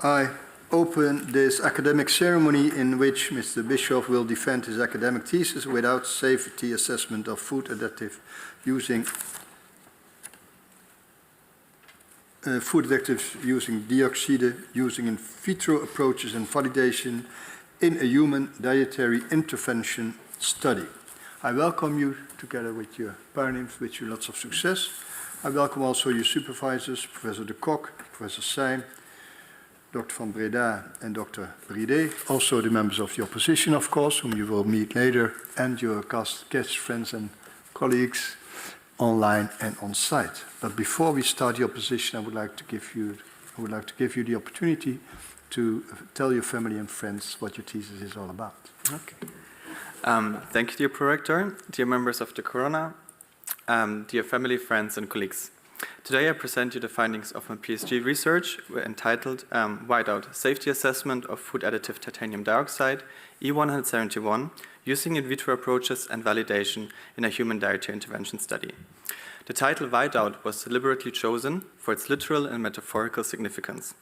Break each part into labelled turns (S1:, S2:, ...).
S1: I open this academic ceremony in which Mr. Bischoff will defend his academic thesis without safety assessment of food additives using dioxide, using in vitro approaches and validation in a human dietary intervention study. I welcome you together with your parents, wish you lots of success. I welcome also your supervisors, Professor de Kock, Professor Seym, Dr. van Breda and Dr. Bride, also the members of the opposition, of course, whom you will meet later, and your guests, friends and colleagues online and on site. But before we start the opposition, I would like to give you the opportunity to tell your family and friends what your thesis is all about.
S2: Okay. Thank you, dear Prorector, dear members of the Corona, dear family, friends and colleagues. Today I present you the findings of my PhD research entitled Whiteout, Safety Assessment of Food Additive Titanium Dioxide, E171, using in vitro approaches and validation in a human dietary intervention study. The title Whiteout was deliberately chosen for its literal and metaphorical significance.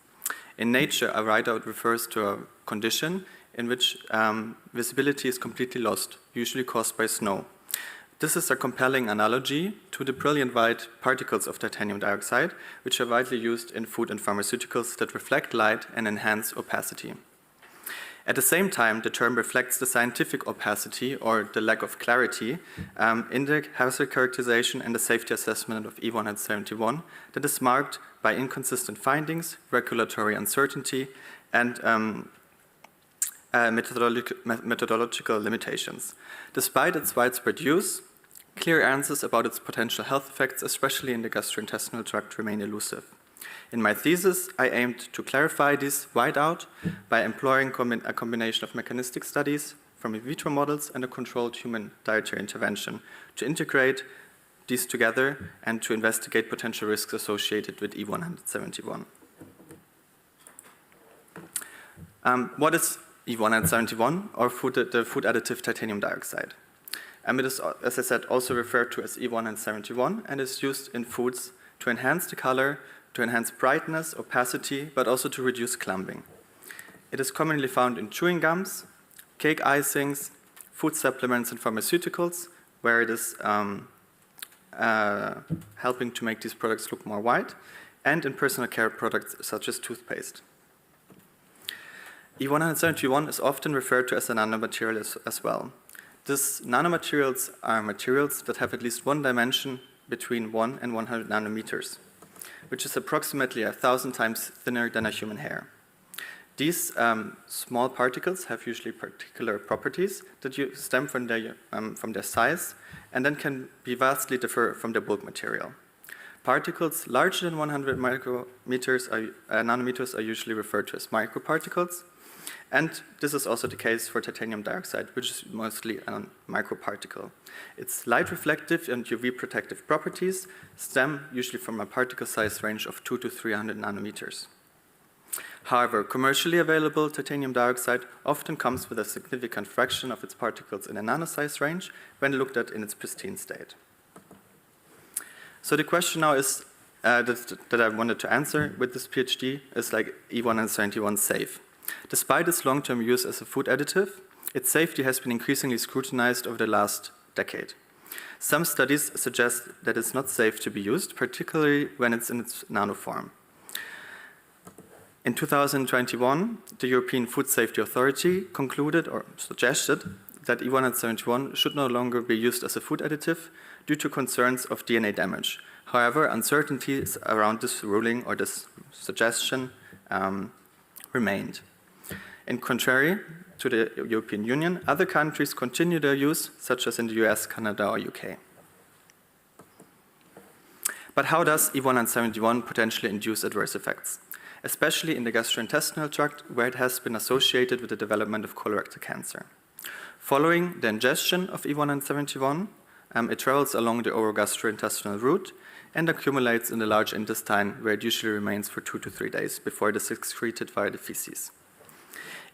S2: In nature, a whiteout refers to a condition in which visibility is completely lost, usually caused by snow. This is a compelling analogy to the brilliant white particles of titanium dioxide, which are widely used in food and pharmaceuticals that reflect light and enhance opacity. At the same time, the term reflects the scientific opacity or the lack of clarity in the hazard characterization and the safety assessment of E171 that is marked by inconsistent findings, regulatory uncertainty, and methodological limitations. Despite its widespread use, clear answers about its potential health effects, especially in the gastrointestinal tract, remain elusive. In my thesis, I aimed to clarify this whiteout by employing a combination of mechanistic studies from in vitro models and a controlled human dietary intervention to integrate these together and to investigate potential risks associated with E171. What is E171, or the food additive titanium dioxide? It is, as I said, also referred to as E171 and is used in foods to enhance the color, to enhance brightness, opacity, but also to reduce clumping. It is commonly found in chewing gums, cake icings, food supplements and pharmaceuticals, where it is helping to make these products look more white, and in personal care products such as toothpaste. E171 is often referred to as a nanomaterial as well. These nanomaterials are materials that have at least one dimension between 1 and 100 nanometers, which is approximately 1,000 times thinner than a human hair. These small particles have usually particular properties that stem from their size and then can be vastly differ from the bulk material. Particles larger than 100 nanometers are usually referred to as microparticles, and this is also the case for titanium dioxide, which is mostly a microparticle. Its light reflective and UV protective properties stem usually from a particle size range of 200 to 300 nanometers. However, commercially available titanium dioxide often comes with a significant fraction of its particles in a nanosize range when looked at in its pristine state. So the question now is that I wanted to answer with this PhD is like E171 safe? Despite its long-term use as a food additive, its safety has been increasingly scrutinized over the last decade. Some studies suggest that it's not safe to be used, particularly when it's in its nano form. In 2021, the European Food Safety Authority concluded or suggested that E171 should no longer be used as a food additive due to concerns of DNA damage. However, uncertainties around this ruling or this suggestion remained. In contrary to the European Union, other countries continue their use, such as in the US, Canada, or UK. But how does E171 potentially induce adverse effects, especially in the gastrointestinal tract, where it has been associated with the development of colorectal cancer? Following the ingestion of E171, it travels along the orogastrointestinal route and accumulates in the large intestine, where it usually remains for 2 to 3 days before it is excreted via the feces.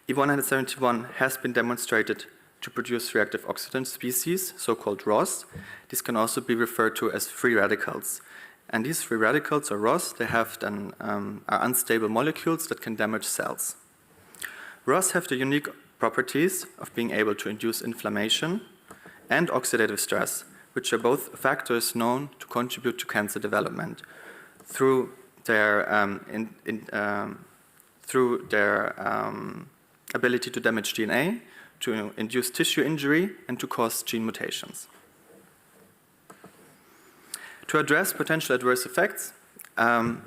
S2: E171 has been demonstrated to produce reactive oxidant species, so-called ROS. These can also be referred to as free radicals. And these free radicals, or ROS, they have then are unstable molecules that can damage cells. ROS have the unique properties of being able to induce inflammation and oxidative stress, which are both factors known to contribute to cancer development through their ability to damage DNA, to induce tissue injury, and to cause gene mutations. To address potential adverse effects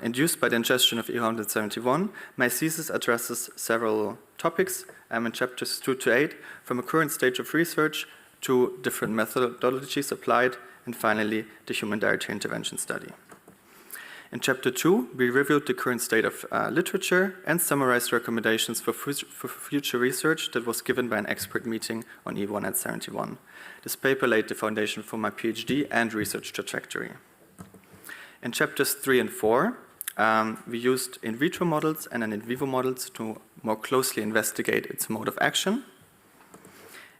S2: induced by the ingestion of E171, my thesis addresses several topics in chapters 2 to 8, from a current stage of research to different methodologies applied, and finally, the human dietary intervention study. In chapter 2, we reviewed the current state of literature and summarized recommendations for future research that was given by an expert meeting on E171. This paper laid the foundation for my PhD and research trajectory. In chapters 3 and 4, we used in vitro models and in vivo models to more closely investigate its mode of action.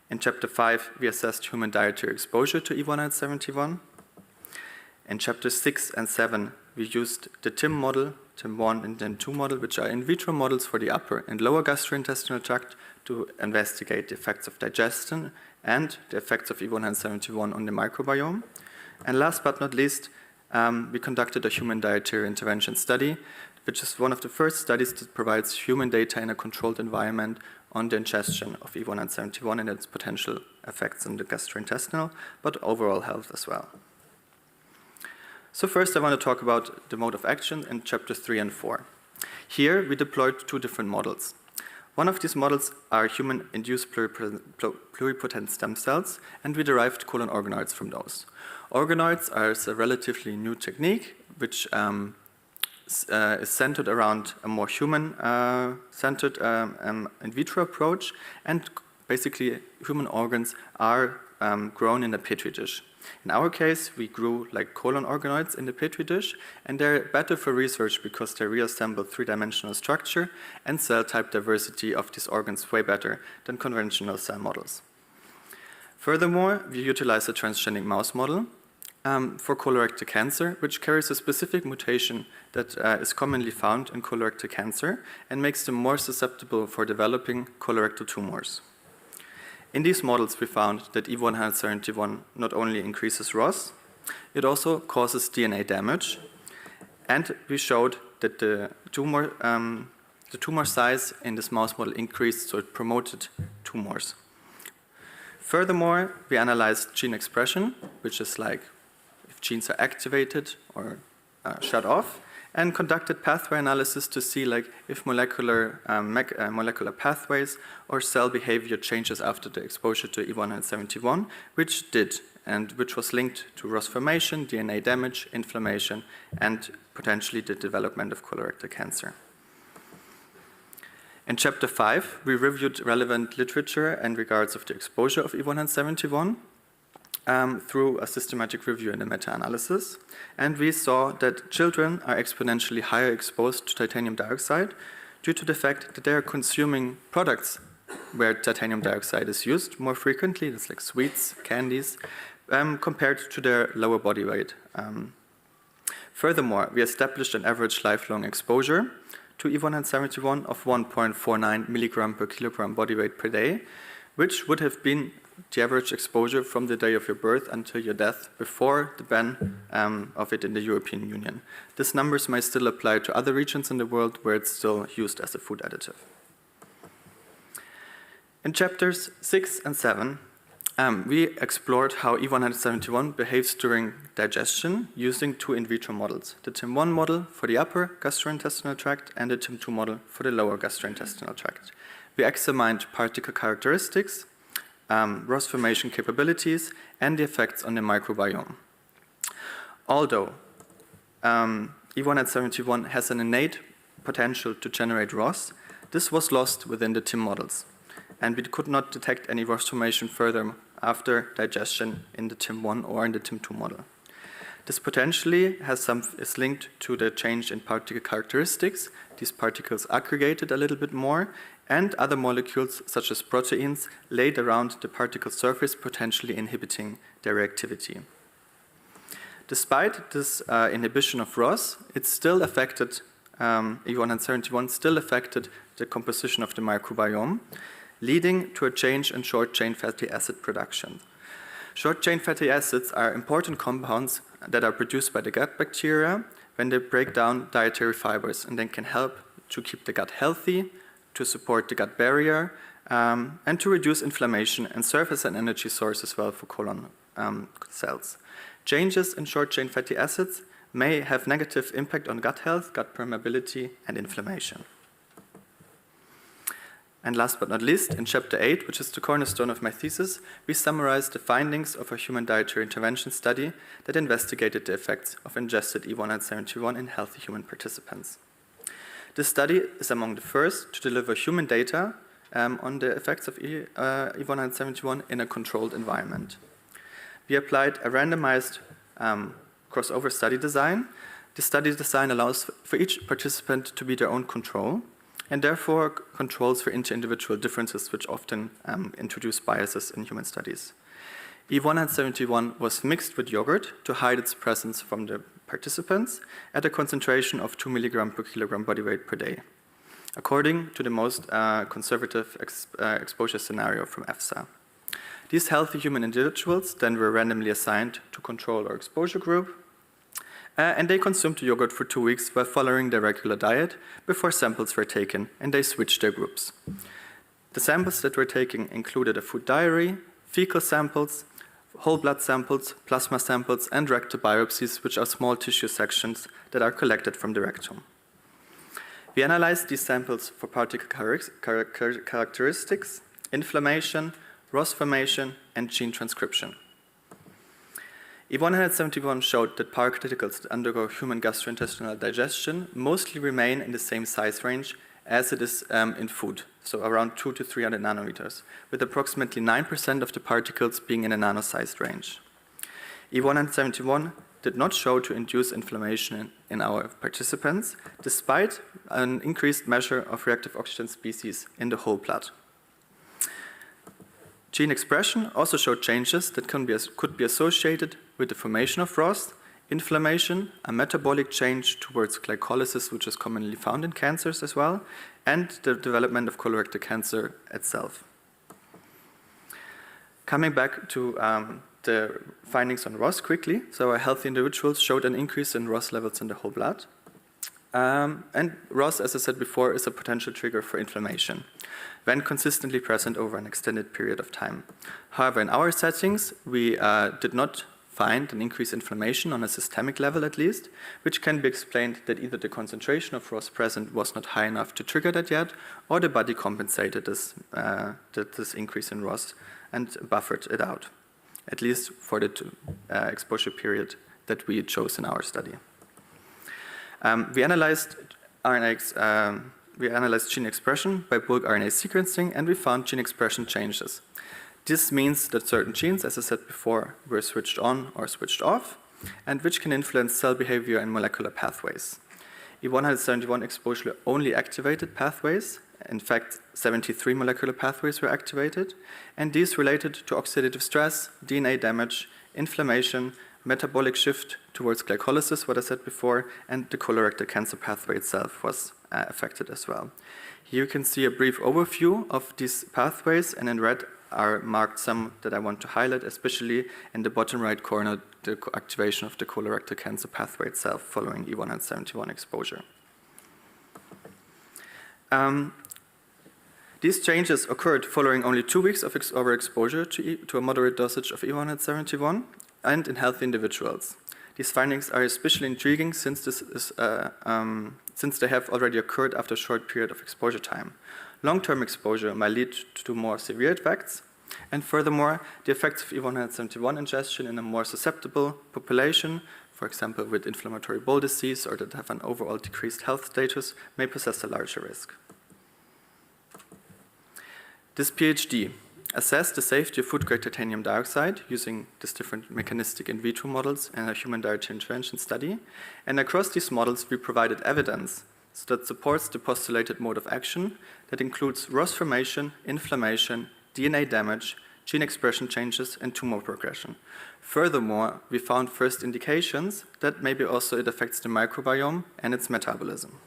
S2: In chapter 5, we assessed human dietary exposure to E171. In chapters 6 and 7, we used the TIM model, TIM1 and TIM2 model, which are in vitro models for the upper and lower gastrointestinal tract, to investigate the effects of digestion and the effects of E171 on the microbiome. And last but not least, we conducted a human dietary intervention study, which is one of the first studies that provides human data in a controlled environment on the ingestion of E171 and its potential effects on the gastrointestinal, but overall health as well. So first I want to talk about the mode of action in chapters 3 and 4. Here we deployed two different models. One of these models are human-induced pluripotent stem cells, and we derived colon organoids from those. Organoids are a relatively new technique, which is centered around a more human-centered in vitro approach, and basically human organs are grown in a petri dish. In our case, we grew like colon organoids in the petri dish, and they're better for research because they reassemble three-dimensional structure and cell type diversity of these organs way better than conventional cell models. Furthermore, we utilize a transgenic mouse model for colorectal cancer, which carries a specific mutation that is commonly found in colorectal cancer and makes them more susceptible for developing colorectal tumors. In these models, we found that E171 not only increases ROS, it also causes DNA damage, and we showed that the tumor size in this mouse model increased, so it promoted tumors. Furthermore, we analyzed gene expression, which is like if genes are activated or shut off, and conducted pathway analysis to see like if molecular pathways or cell behavior changes after the exposure to E171, which did, and which was linked to ROS formation, DNA damage, inflammation, and potentially the development of colorectal cancer. In chapter 5, we reviewed relevant literature in regards of the exposure of E171 through a systematic review and a meta-analysis. And we saw that children are exponentially higher exposed to titanium dioxide due to the fact that they are consuming products where titanium dioxide is used more frequently, that's like sweets, candies, compared to their lower body weight. Furthermore, we established an average lifelong exposure to E171 of 1.49 milligram per kilogram body weight per day, which would have been the average exposure from the day of your birth until your death before the ban of it in the European Union. These numbers may still apply to other regions in the world where it's still used as a food additive. In chapters 6 and 7, we explored how E171 behaves during digestion using two in vitro models, the TIM1 model for the upper gastrointestinal tract and the TIM2 model for the lower gastrointestinal tract. We examined particle characteristics, ROS formation capabilities, and the effects on the microbiome. Although E171 has an innate potential to generate ROS, this was lost within the TIM models, and we could not detect any ROS formation further after digestion in the TIM1 or in the TIM2 model. This potentially is linked to the change in particle characteristics. These particles aggregated a little bit more, and other molecules, such as proteins, laid around the particle surface, potentially inhibiting their reactivity. Despite this inhibition of ROS, it still affected, E171 still affected the composition of the microbiome, leading to a change in short-chain fatty acid production. Short-chain fatty acids are important compounds that are produced by the gut bacteria when they break down dietary fibers, and then can help to keep the gut healthy, to support the gut barrier, and to reduce inflammation and serve as an energy source as well for colon cells. Changes in short-chain fatty acids may have negative impact on gut health, gut permeability, and inflammation. And last but not least, in Chapter 8, which is the cornerstone of my thesis, we summarized the findings of a human dietary intervention study that investigated the effects of ingested E171 in healthy human participants. This study is among the first to deliver human data on the effects of E171 in a controlled environment. We applied a randomized crossover study design. The study design allows for each participant to be their own control, and therefore controls for inter-individual differences which often introduce biases in human studies. E171 was mixed with yogurt to hide its presence from the participants at a concentration of 2 mg per kilogram body weight per day, according to the most conservative exposure scenario from EFSA. These healthy human individuals then were randomly assigned to control or exposure group, and they consumed the yogurt for 2 weeks while following their regular diet before samples were taken, and they switched their groups. The samples that were taken included a food diary, fecal samples, whole blood samples, plasma samples, and rectal biopsies, which are small tissue sections that are collected from the rectum. We analyzed these samples for particle characteristics, inflammation, ROS formation, and gene transcription. E171 showed that particles that undergo human gastrointestinal digestion mostly remain in the same size range as it is in food, so around 200 to 300 nanometers, with approximately 9% of the particles being in a nano-sized range. E171 did not show to induce inflammation in our participants, despite an increased measure of reactive oxygen species in the whole blood. Gene expression also showed changes that could be associated with the formation of ROS, inflammation, a metabolic change towards glycolysis, which is commonly found in cancers as well, and the development of colorectal cancer itself. Coming back to the findings on ROS quickly, so our healthy individuals showed an increase in ROS levels in the whole blood. And ROS, as I said before, is a potential trigger for inflammation when consistently present over an extended period of time. However, in our settings, we did not find an increased inflammation on a systemic level at least, which can be explained that either the concentration of ROS present was not high enough to trigger that yet, or the body compensated this increase in ROS and buffered it out, at least for the exposure period that we chose in our study. We analyzed gene expression by bulk RNA sequencing, and we found gene expression changes. This means that certain genes, as I said before, were switched on or switched off, and which can influence cell behavior and molecular pathways. E171 exposure only activated pathways. In fact, 73 molecular pathways were activated, and these related to oxidative stress, DNA damage, inflammation, metabolic shift towards glycolysis, what I said before, and the colorectal cancer pathway itself was affected as well. Here you can see a brief overview of these pathways, and in red are marked some that I want to highlight, especially in the bottom right corner, the activation of the colorectal cancer pathway itself following E171 exposure. These changes occurred following only 2 weeks of overexposure to a moderate dosage of E171 and in healthy individuals. These findings are especially intriguing since they have already occurred after a short period of exposure time. Long-term exposure might lead to more severe effects, and furthermore, the effects of E171 ingestion in a more susceptible population, for example with inflammatory bowel disease or that have an overall decreased health status, may possess a larger risk. This PhD assessed the safety of food-grade titanium dioxide using these different mechanistic in vitro models in a human dietary intervention study, and across these models we provided evidence that supports the postulated mode of action that includes ROS formation, inflammation, DNA damage, gene expression changes, and tumor progression. Furthermore, we found first indications that maybe also it affects the microbiome and its metabolism.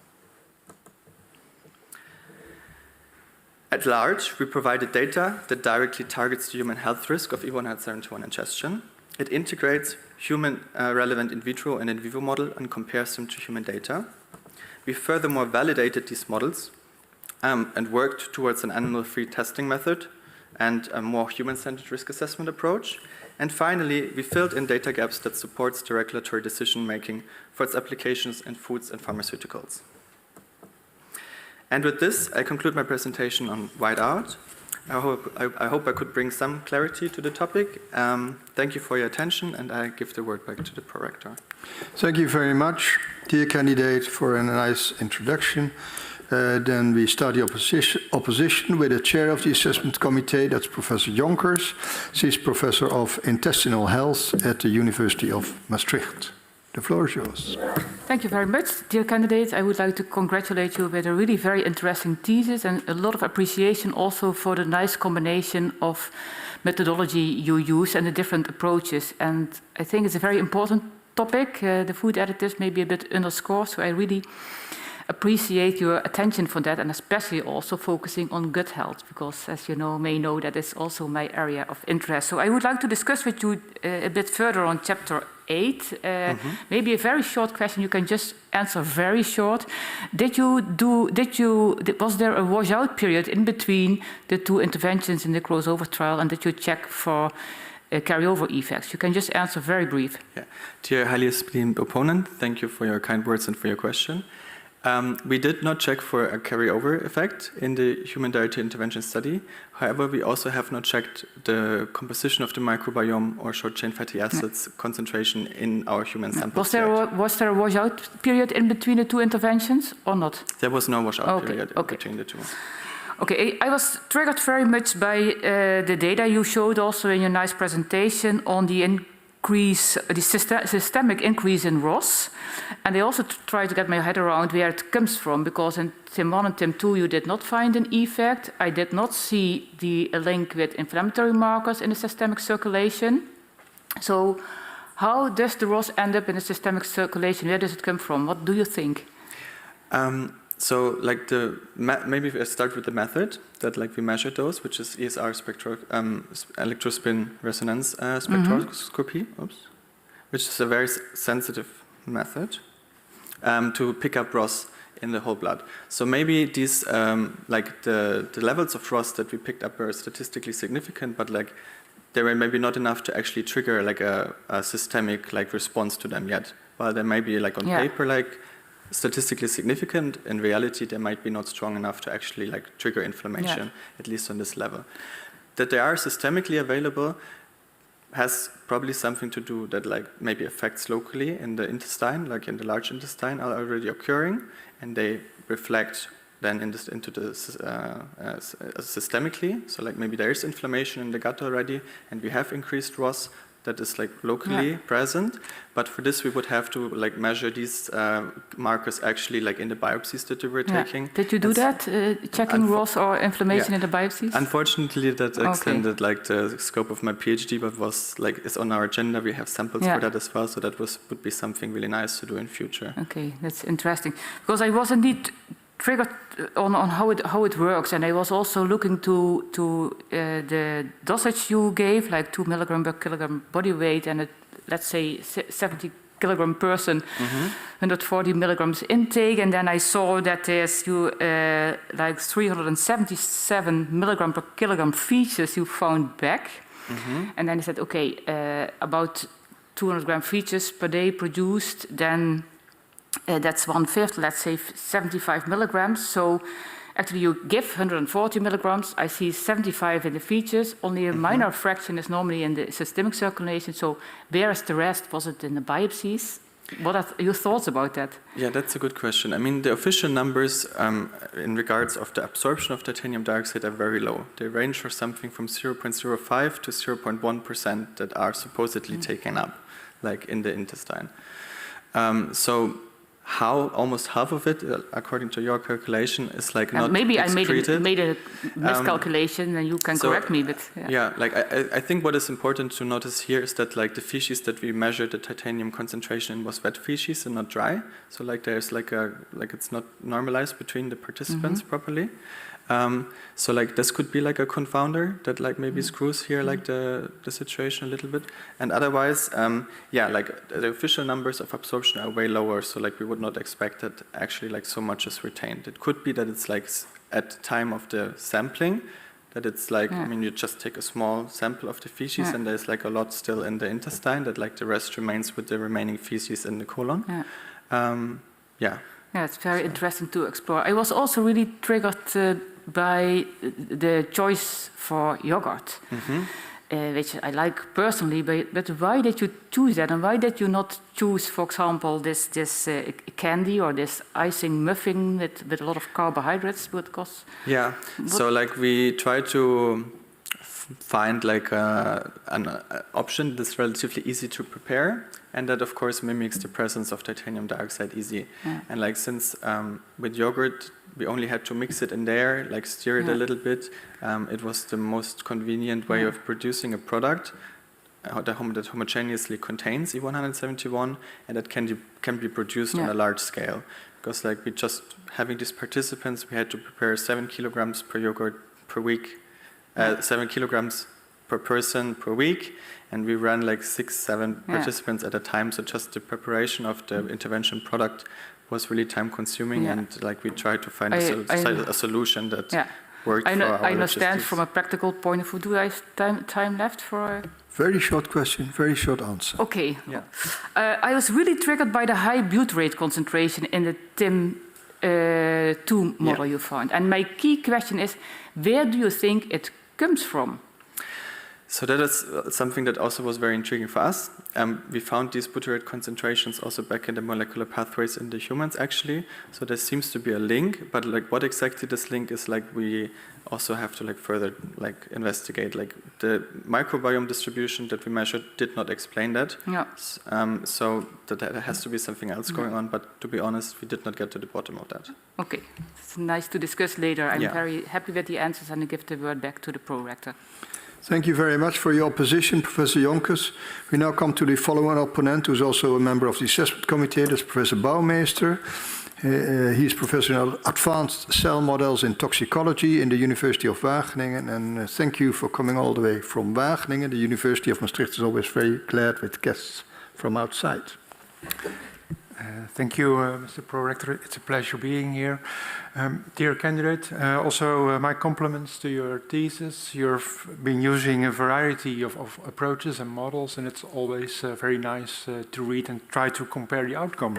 S2: At large, we provided data that directly targets the human health risk of E171 ingestion. It integrates human relevant in vitro and in vivo model and compares them to human data. We furthermore validated these models and worked towards an animal-free testing method and a more human-centered risk assessment approach. And finally, we filled in data gaps that supports the regulatory decision-making for its applications in foods and pharmaceuticals. And with this, I conclude my presentation on Whiteout. I hope I could bring some clarity to the topic. Thank you for your attention, and I give the word back to the prorector.
S1: Thank you very much, dear candidate, for a nice introduction. Then we start the opposition with the chair of the assessment committee, that's Professor Jonkers. She's professor of intestinal health at the University of Maastricht. The floor is yours.
S3: Thank you very much, dear candidates. I would like to congratulate you with a really very interesting thesis and a lot of appreciation also for the nice combination of methodology you use and the different approaches. And I think it's a very important topic. The food additives may be a bit underscored, so I really appreciate your attention for that, and especially also focusing on gut health, because as you may know, that is also my area of interest. So I would like to discuss with you a bit further on chapter 8. Maybe a very short question, you can just answer very short. Was there a washout period in between the two interventions in the crossover trial, and did you check for carryover effects? You can just answer very brief.
S2: Yeah. Dear highly esteemed opponent, thank you for your kind words and for your question. We did not check for a carryover effect in the human dietary intervention study. However, we also have not checked the composition of the microbiome or short-chain fatty acids concentration in our human samples.
S3: Was there a washout period in between the two interventions or not?
S2: There was no washout period between the two.
S3: Okay, I was triggered very much by the data you showed also in your nice presentation on the systemic increase in ROS. And I also try to get my head around where it comes from, because in TIM 1 and TIM 2 you did not find an effect. I did not see a link with inflammatory markers in the systemic circulation. So how does the ROS end up in the systemic circulation? Where does it come from? What do you think?
S2: So, like maybe I start with the method that we measured those, which is ESR electrospin resonance spectroscopy, which is a very sensitive method to pick up ROS in the whole blood. So maybe these, the levels of ROS that we picked up were statistically significant, but they were maybe not enough to actually trigger a systemic response to them yet. While they may be on paper statistically significant, in reality they might be not strong enough to actually trigger inflammation, at least on this level. That they are systemically available has probably something to do that maybe effects locally in the intestine, in the large intestine, are already occurring, and they reflect then into the systemically. So maybe there is inflammation in the gut already, and we have increased ROS that is locally present, but for this we would have to measure these markers actually in the biopsies that we were taking.
S3: Did you do that, checking ROS or inflammation in the biopsies?
S2: Unfortunately, that extended the scope of my PhD, but is on our agenda. We have samples for that as well, so that would be something really nice to do in future. Okay,
S3: that's interesting, because I was indeed triggered on how it works, and I was also looking to the dosage you gave, 2 milligram per kilogram body weight, and let's say 70 kilogram person, 140 milligrams intake, and then I saw that there's 377 milligram per kilogram features you found back, and then I said, okay, about 200 gram features per day produced, then that's 1/5, let's say 75 milligrams. So actually you give 140 milligrams, I see 75 in the features, only a minor fraction is normally in the systemic circulation. So where is the rest? Was it in the biopsies? What are your thoughts about that?
S2: Yeah, that's a good question. I mean, the official numbers in regards of the absorption of titanium dioxide are very low. They range for something from 0.05 to 0.1% that are supposedly taken up, in the intestine. So how almost half of it, according to your calculation, is like not
S3: maybe
S2: excreted.
S3: I made a miscalculation, and you can correct me. But
S2: like I think what is important to notice here is that like the feces that we measured the titanium concentration in was wet feces and not dry. So like there's like it's not normalized between the participants properly. So like this could be like a confounder that like maybe screws here like the situation a little bit. And otherwise, like the official numbers of absorption are way lower. So like we would not expect that actually like so much is retained. It could be that it's like at the time of the sampling, that it's like, I mean, you just take a small sample of the feces and there's like a lot still in the intestine, that like the rest remains with the remaining feces in the colon. Yeah, it's
S3: very interesting to explore. I was also really triggered by the choice for yogurt, which I like personally, but why did you choose that? And why did you not choose, for example, this candy or this icing muffin with a lot of carbohydrates?
S2: So like we try to find like an option that's relatively easy to prepare, and that of course mimics the presence of titanium dioxide easy. And like since with yogurt we only had to mix it in there, like stir it a little bit, it was the most convenient way of producing a product that homogeneously contains E171 and that can be produced on a large scale. Because like we just having these participants, we had to prepare 7 kilograms per yogurt per week, 7 kilograms per person per week, and we ran like 6-7 participants at a time. So just the preparation of the intervention product was really time consuming, and like we tried to find a solution that worked for our
S3: I understand
S2: logistics.
S3: from a practical point of view. Do I have time left for?
S1: Very short question, very short answer.
S3: Okay. I was really triggered by the high butyrate concentration in the TIM2 model you found. And my key question is, where do you think it comes from?
S2: So that is something that also was very intriguing for us. We found these butyrate concentrations also back in the molecular pathways in the humans, actually. So there seems to be a link, but like what exactly this link is, like we also have to like further like investigate. Like the microbiome distribution that we measured did not explain that. So that has to be something else going on. But to be honest, we did not get to the bottom of that.
S3: Okay, it's nice to discuss later. I'm very happy with the answers, and I give the word back to the pro-rector.
S1: Thank you very much for your position, Professor Jonkers. We now come to the following opponent, who is also a member of the assessment committee. That's Professor Bouwmeester. He is Professor in Advanced Cell Models in Toxicology in the University of Wageningen. And thank you for coming all the way from Wageningen. The University of Maastricht is always very glad with guests from outside.
S4: Thank you, Mr. Pro-Rector. It's a pleasure being here. Dear candidate, also my compliments to your thesis. You've been using a variety of approaches and models, and it's always very nice to read and try to compare the outcome.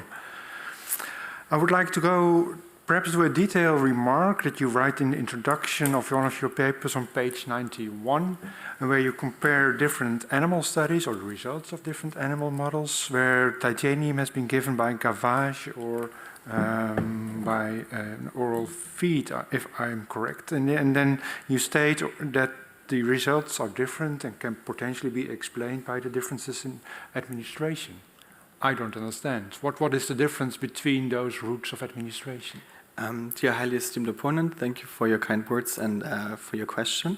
S4: I would like to go perhaps to a detailed remark that you write in the introduction of one of your papers on page 91, where you compare different animal studies or the results of different animal models where titanium has been given by gavage or by an oral feed, if I'm correct. And then you state that the results are different and can potentially be explained by the differences in administration. I don't understand. What is the difference between those routes of administration?
S2: Dear highly esteemed opponent, thank you for your kind words and for your question.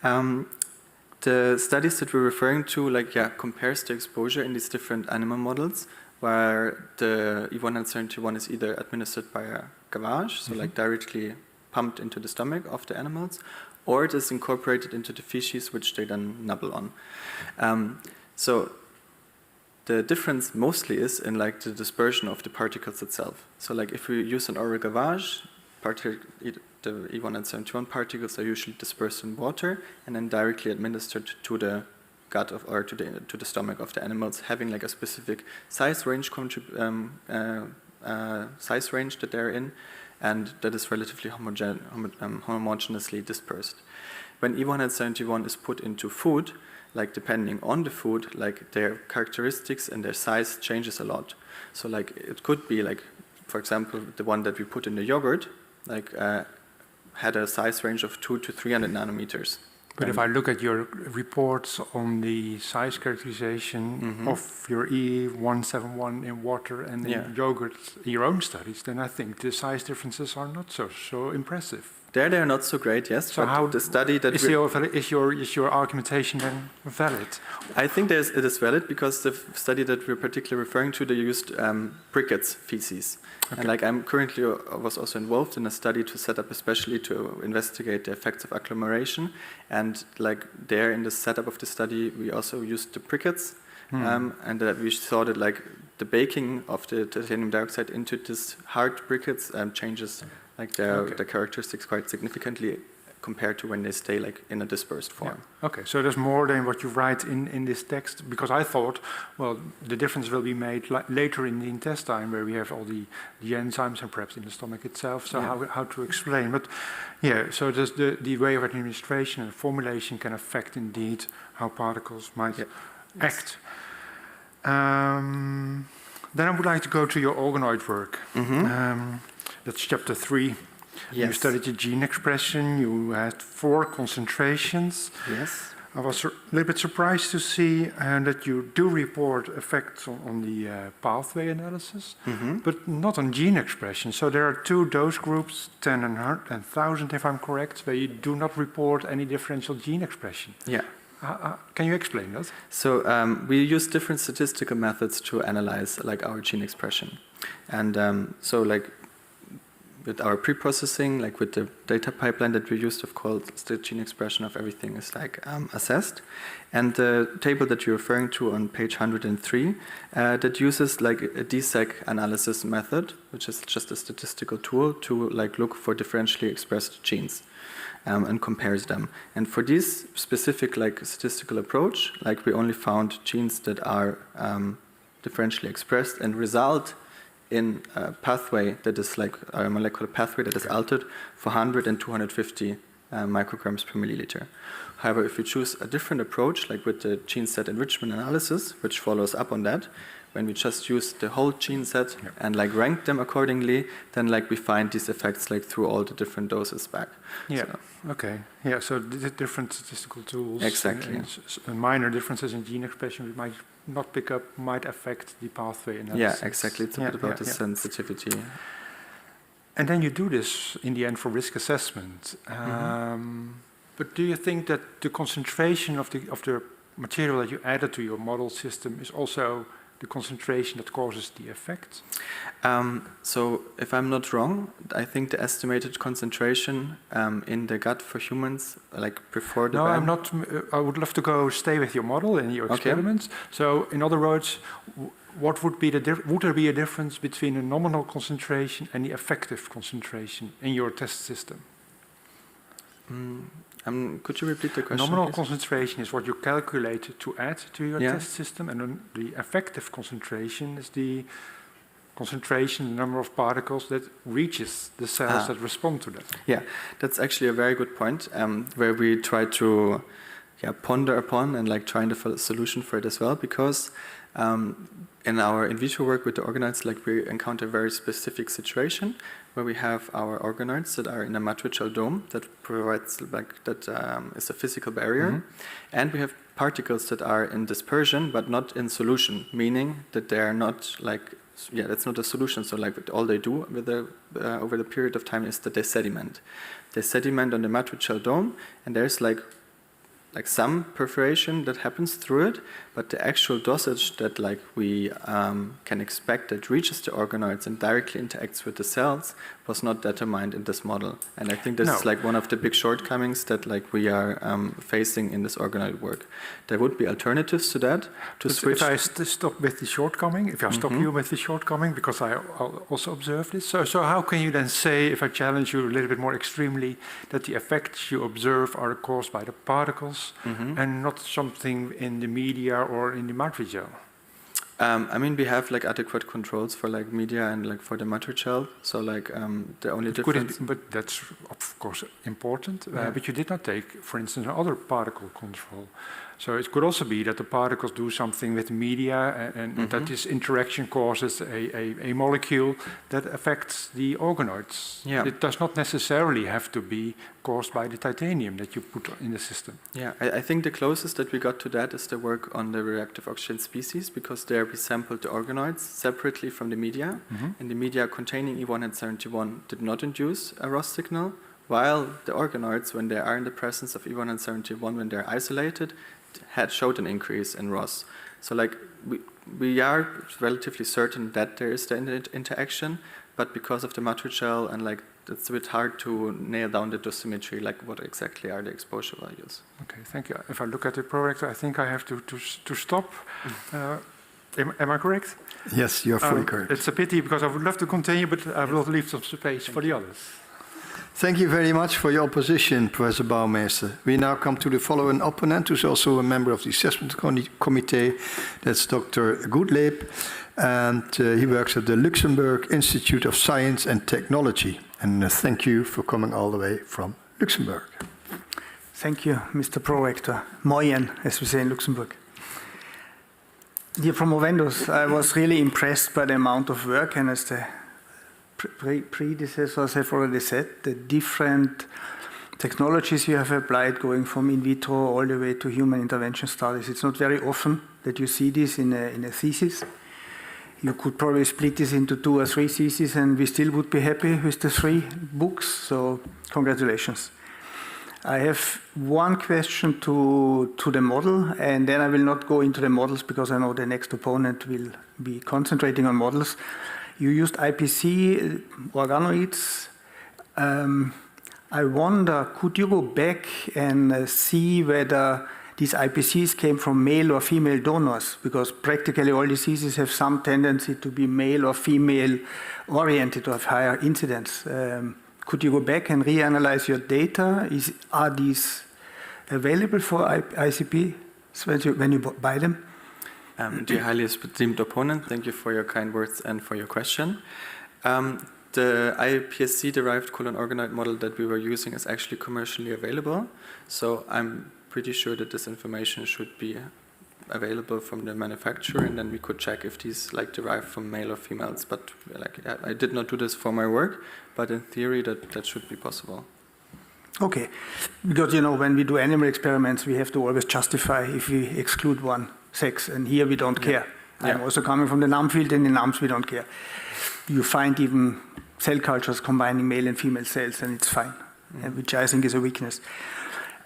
S2: The studies that we're referring to, compares the exposure in these different animal models, where the E171 is either administered by a gavage, so directly pumped into the stomach of the animals, or it is incorporated into the feces, which they then nibble on. So the difference mostly is in the dispersion of the particles itself. So if we use an oral gavage, the E171 particles are usually dispersed in water and then directly administered to the gut or to the stomach of the animals, having a specific size range that they're in, and that is relatively homogeneously dispersed. When E171 is put into food, depending on the food, their characteristics and their size changes a lot. So it could be for example, the one that we put in the yogurt, had a size range of 200 to 300 nanometers.
S4: But if I look at your reports on the size characterization of your E171 in water and in yogurt, your own studies, then I think the size differences are not so impressive.
S2: They are not so great, yes.
S4: So
S2: but
S4: how
S2: the study that
S4: is your argumentation then valid?
S2: I think it is valid because the study that we're particularly referring to, they used Brickett's feces. Okay. And I'm currently was also involved in a study to set up especially to investigate the effects of agglomeration. And there in the setup of the study, we also used the Brickett's. And we saw that the baking of the titanium dioxide into this hard briquettes changes the characteristics quite significantly compared to when they stay in a dispersed form.
S4: Yeah. Okay, so there's more than what you write in this text, because I thought, well, the difference will be made later in the intestine, where we have all the enzymes and perhaps in the stomach itself, so how to explain. But yeah, so does the way of administration and formulation can affect indeed how particles might act. Then I would like to go to your organoid work. That's chapter 3. Yes. You studied the gene expression. You had 4 concentrations.
S2: Yes.
S4: I was a little bit surprised to see that you do report effects on the pathway analysis, but not on gene expression. So there are 2 dose groups, 10 and 1,000 if I'm correct, where you do not report any differential gene expression.
S2: Yeah.
S4: Can you explain that?
S2: So we use different statistical methods to analyze our gene expression. And with our pre-processing, with the data pipeline that we used, of course, the gene expression of everything is assessed. And the table that you're referring to on page 103, that uses a DSEC analysis method, which is just a statistical tool to look for differentially expressed genes. And compares them. And for this specific statistical approach, we only found genes that are differentially expressed and result in a pathway that is a molecular pathway that is altered for 100 and 250 micrograms per milliliter. However, if you choose a different approach, with the gene set enrichment analysis, which follows up on that, when we just use the whole gene set and rank them accordingly, then we find these effects through all the different doses back.
S4: Yeah. So. Okay. Yeah. So different statistical tools.
S2: Exactly.
S4: And minor differences in gene expression we might not pick up might affect the pathway analysis.
S2: Yeah. Exactly. It's a bit about the sensitivity.
S4: And then you do this in the end for risk assessment. But do you think that the concentration of the material that you added to your model system is also the concentration that causes the effect?
S2: So if I'm not wrong, I think the estimated concentration in the gut for humans, before the ban.
S4: I'm not. I would love to stay with your model and your experiments. Okay. So in other words, what would be would there be a difference between the nominal concentration and the effective concentration in your test system?
S2: Could you repeat the question?
S4: Nominal
S2: please?
S4: Concentration is what you calculate to add to your test system, and then the effective concentration is the concentration, the number of particles that reaches the cells that respond to that. Yeah,
S2: that's actually a very good point, where we try to ponder upon and trying to find a solution for it as well, because in our in vitro work with the organoids, we encounter a very specific situation where we have our organoids that are in a matricial dome that provides that is a physical barrier, and we have particles that are in dispersion but not in solution, meaning that they are not that's not a solution. So all they do with over the period of time is that they sediment. They sediment on the matricial dome, and there's some perforation that happens through it, but the actual dosage that we can expect that reaches the organoids and directly interacts with the cells was not determined in this model. And I think this is one of the big shortcomings that we are facing in this organoid work. There would be alternatives to that to switch.
S4: If I stop with the shortcoming, if I stop you with the shortcoming, because I also observed this, so how can you then say, if I challenge you a little bit more extremely, that the effects you observe are caused by the particles and not something in the media or in the matricial?
S2: We have adequate controls for media and for the matricial. So the only difference.
S4: But that's of course important. But you did not take, for instance, another particle control. So it could also be that the particles do something with media and that this interaction causes a molecule that affects the organoids.
S2: Yeah.
S4: It does not necessarily have to be caused by the titanium that you put in the system.
S2: Yeah, I think the closest that we got to that is the work on the reactive oxygen species, because there we sampled the organoids separately from the media, and the media containing E171 did not induce a ROS signal, while the organoids, when they are in the presence of E171, when they're isolated, had showed an increase in ROS. So like we are relatively certain that there is the interaction, but because of the matrixel and like it's a bit hard to nail down the dosimetry, like what exactly are the exposure values.
S4: Okay, thank you. If I look at the projector, I think I have to stop. Am I correct?
S1: Yes, you're fully correct.
S4: It's a pity because I would love to continue, but I will leave some space for the others.
S1: Thank you very much for your position, Professor Bouwmeester. We now come to the following opponent, who's also a member of the assessment committee. That's Dr. Goodleib, and he works at the Luxembourg Institute of Science and Technology. And thank you for coming all the way from Luxembourg.
S5: Thank you, Mr. Prorector. Moyen, as we say in Luxembourg. Dear promovendus, I was really impressed by the amount of work, and as the predecessors have already said, the different technologies you have applied, going from in vitro all the way to human intervention studies. It's not very often that you see this in a thesis. You could probably split this into 2 or 3 theses, and we still would be happy with the 3 books, so congratulations. I have one question to the model, and then I will not go into the models because I know the next opponent will be concentrating on models. You used IPC organoids. I wonder, could you go back and see whether these IPCs came from male or female donors? Because practically all diseases have some tendency to be male or female oriented or have higher incidence. Could you go back and reanalyze your data? Are these available for ICP when you buy them?
S2: Dear highly esteemed opponent, thank you for your kind words and for your question. The iPSC-derived colon organoid model that we were using is actually commercially available, so I'm pretty sure that this information should be available from the manufacturer, and then we could check if these like derive from male or females. But like I did not do this for my work, but in theory that should be possible.
S5: Okay, because you know when we do animal experiments, we have to always justify if we exclude one sex, and here we don't care. I'm also coming from the NAM field, and in NAMs we don't care. You find even cell cultures combining male and female cells, and it's fine, which I think is a weakness.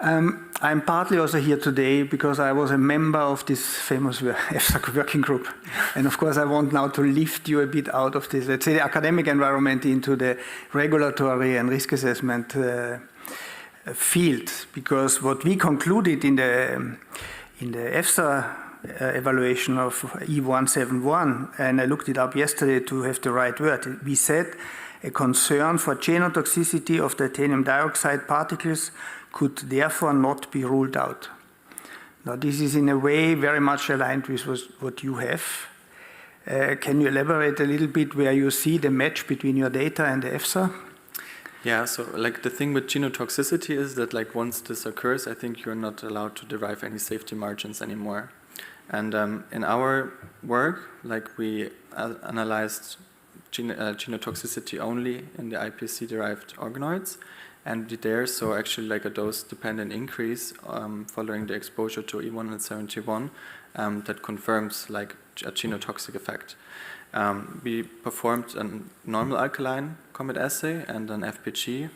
S5: I'm partly also here today because I was a member of this famous EFSA working group. And of course, I want now to lift you a bit out of this, let's say, the academic environment into the regulatory and risk assessment field. Because what we concluded in the EFSA evaluation of E171, and I looked it up yesterday to have the right word, we said a concern for genotoxicity of titanium dioxide particles could therefore not be ruled out. Now, this is in a way very much aligned with what you have. Can you elaborate a little bit where you see the match between your data and the EFSA?
S2: Yeah, so like the thing with genotoxicity is that like once this occurs, I think you're not allowed to derive any safety margins anymore. And in our work, like we analyzed genotoxicity only in the iPSC-derived organoids, and there saw actually like a dose-dependent increase following the exposure to E171 that confirms like a genotoxic effect. We performed a normal alkaline comet assay and an FPG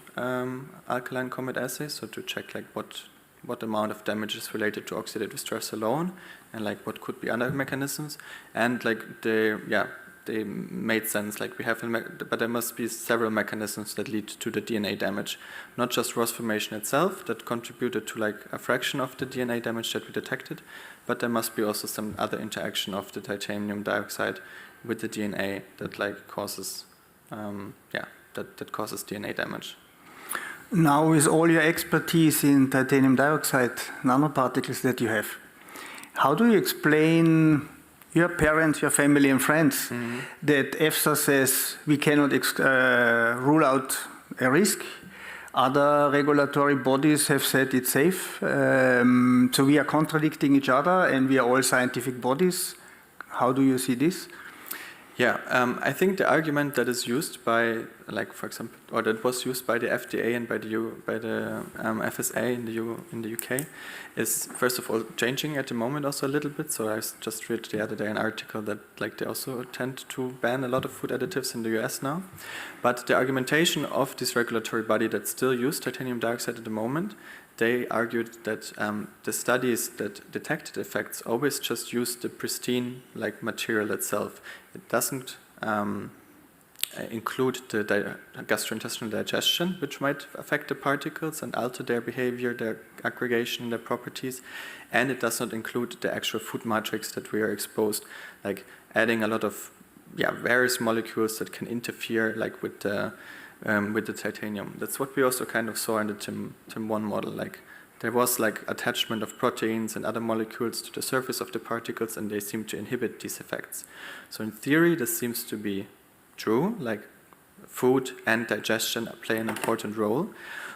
S2: alkaline comet assay, so to check like what amount of damage is related to oxidative stress alone, and like what could be other mechanisms, and like they made sense. Like we have, but there must be several mechanisms that lead to the DNA damage, not just ROS formation itself that contributed to like a fraction of the DNA damage that we detected, but there must be also some other interaction of the titanium dioxide with the DNA that like causes, that causes DNA damage.
S5: Now, with all your expertise in titanium dioxide nanoparticles that you have, how do you explain your parents, your family and friends that EFSA says we cannot rule out a risk? Other regulatory bodies have said it's safe. So we are contradicting each other, and we are all scientific bodies. How do you see this?
S2: Yeah, I think the argument that is used by, like, for example, or that was used by the FDA and by the FSA in the UK is, first of all, changing at the moment also a little bit. So I just read the other day an article that, like, they also tend to ban a lot of food additives in the US now. But the argumentation of this regulatory body that still use titanium dioxide at the moment, they argued that the studies that detected effects always just use the pristine, like, material itself. It doesn't include the gastrointestinal digestion, which might affect the particles and alter their behavior, their aggregation, their properties, and it does not include the actual food matrix that we are exposed, like adding a lot of various molecules that can interfere, like, with the titanium. That's what we also kind of saw in the TIM1 model. Like, there was, like, attachment of proteins and other molecules to the surface of the particles, and they seem to inhibit these effects. So in theory, this seems to be true, like food and digestion play an important role.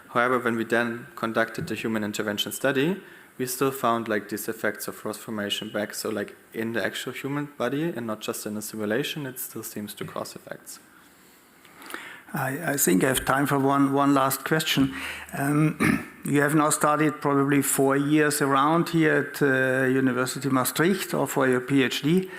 S2: However, when we then conducted the human intervention study, we still found, like, these effects of frost formation back. So, like, in the actual human body and not just in a simulation, it still seems to cause effects.
S5: I think I have time for one last question. You have now studied probably 4 years around here at University Maastricht or for your PhD.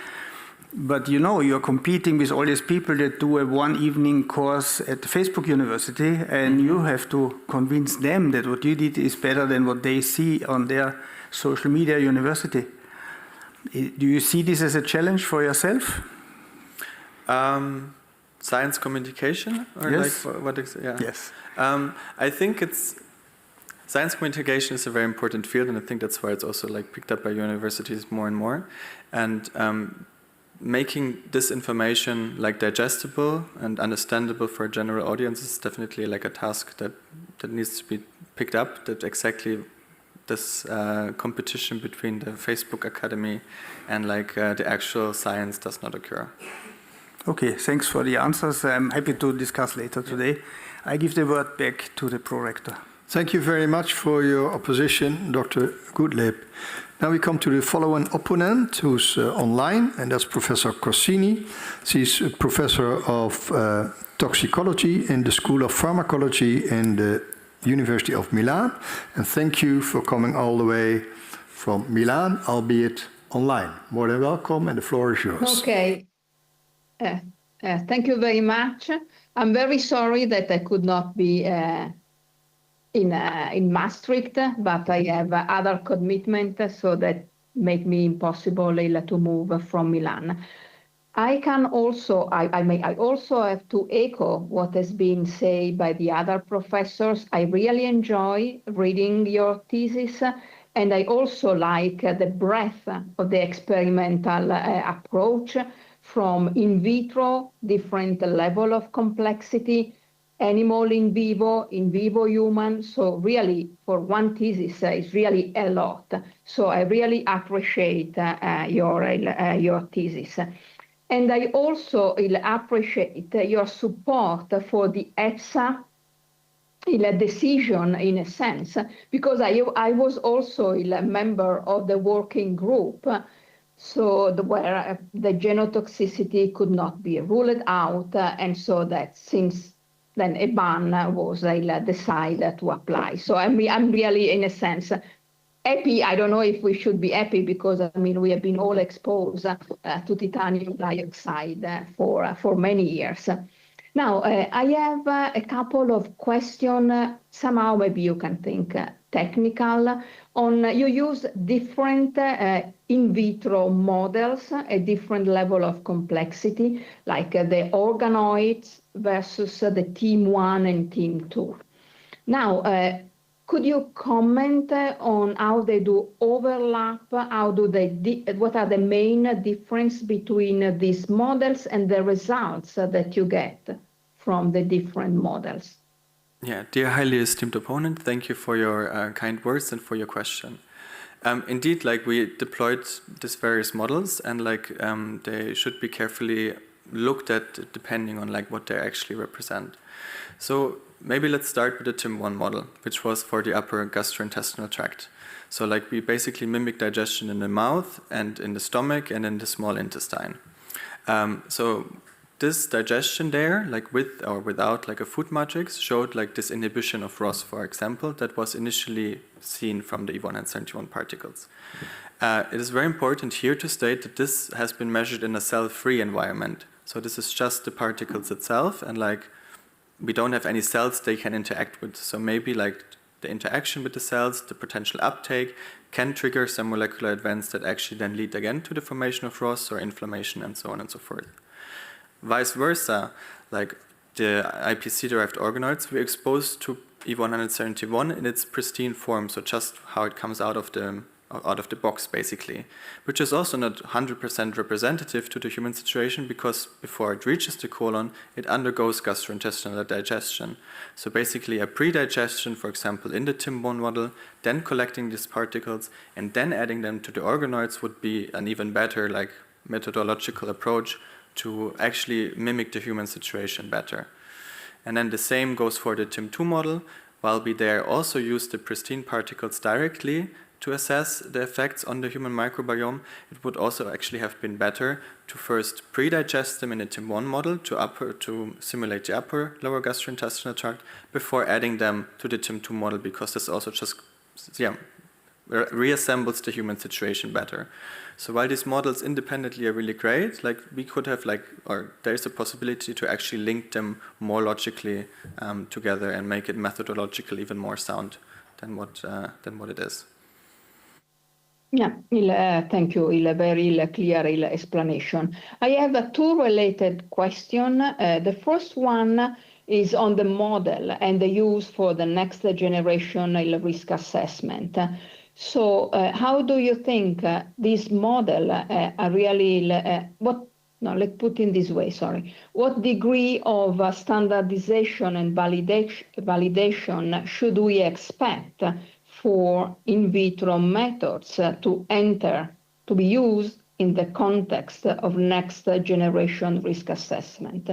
S5: But you know, you're competing with all these people that do a one evening course at Facebook University, and you have to convince them that what you did is better than what they see on their social media university. Do you see this as a challenge for yourself?
S2: Science communication? Or,
S5: yes.
S2: Like, what yeah.
S5: Yes.
S2: I think science communication is a very important field, and I think that's why it's also, like, picked up by universities more and more. And making this information, like, digestible and understandable for a general audience is definitely, like, a task that needs to be picked up, that exactly this competition between the Facebook Academy and, like, the actual science does not occur.
S5: Okay, thanks for the answers. I'm happy to discuss later today. I give the word back to the prorector.
S1: Thank you very much for your opposition, Dr. Goodlib. Now we come to the following opponent, who's online, and that's Professor Corsini. She's a professor of toxicology in the School of Pharmacology in the University of Milan. And thank you for coming all the way from Milan, albeit online. More than welcome, and the floor is yours.
S6: Okay. Thank you very much. I'm very sorry that I could not be in Maastricht, but I have other commitments, so that make me impossible to move from Milan. I also have to echo what has been said by the other professors. I really enjoy reading your thesis, and I also like the breadth of the experimental approach, from in vitro, different level of complexity, animal in vivo human. So really, for one thesis, it's really a lot. So I really appreciate your thesis. And I also appreciate your support for the EFSA decision, in a sense, because I was also a member of the working group, so where the genotoxicity could not be ruled out, and so that since then a ban was decided to apply. So I'm really, in a sense, happy. I don't know if we should be happy, because I mean we have been all exposed to titanium dioxide for many years. Now I have a couple of questions. Somehow maybe you can think technical. You use different in vitro models, a different level of complexity, like the organoids versus the team 1 and team 2. Now, could you comment on how they do overlap? How do they? What are the main difference between these models and the results that you get from the different models?
S2: Yeah, dear highly esteemed opponent, thank you for your kind words and for your question. Indeed, like, we deployed these various models, and like they should be carefully looked at depending on like what they actually represent. So maybe let's start with the TIM1 model, which was for the upper gastrointestinal tract. So like we basically mimic digestion in the mouth and in the stomach and in the small intestine. So this digestion there, like with or without like a food matrix, showed like this inhibition of ROS, for example, that was initially seen from the E171 particles. It is very important here to state that this has been measured in a cell-free environment. So this is just the particles itself, and like we don't have any cells they can interact with. So maybe like the interaction with the cells, the potential uptake, can trigger some molecular events that actually then lead again to the formation of ROS or inflammation and so on and so forth. Vice versa, like the IPC-derived organoids, we're exposed to E171 in its pristine form, so just how it comes out of the box, basically, which is also not 100% representative to the human situation, because before it reaches the colon, it undergoes gastrointestinal digestion. So basically a pre-digestion, for example, in the TIM1 model, then collecting these particles and then adding them to the organoids would be an even better like methodological approach to actually mimic the human situation better. And then the same goes for the TIM2 model. While we there also use the pristine particles directly to assess the effects on the human microbiome, it would also actually have been better to first pre-digest them in a TIM1 model to simulate the upper lower gastrointestinal tract before adding them to the TIM2 model, because this also just reassembles the human situation better. So while these models independently are really great, like we could have there's a possibility to actually link them more logically together and make it methodologically even more sound than what it is.
S6: Yeah, thank you. A very clear explanation. I have two related questions. The first one is on the model and the use for the next generation risk assessment. So how do you think this model are really, let's put in this way, sorry. What degree of standardization and validation should we expect for in vitro methods to be used in the context of next generation risk assessment?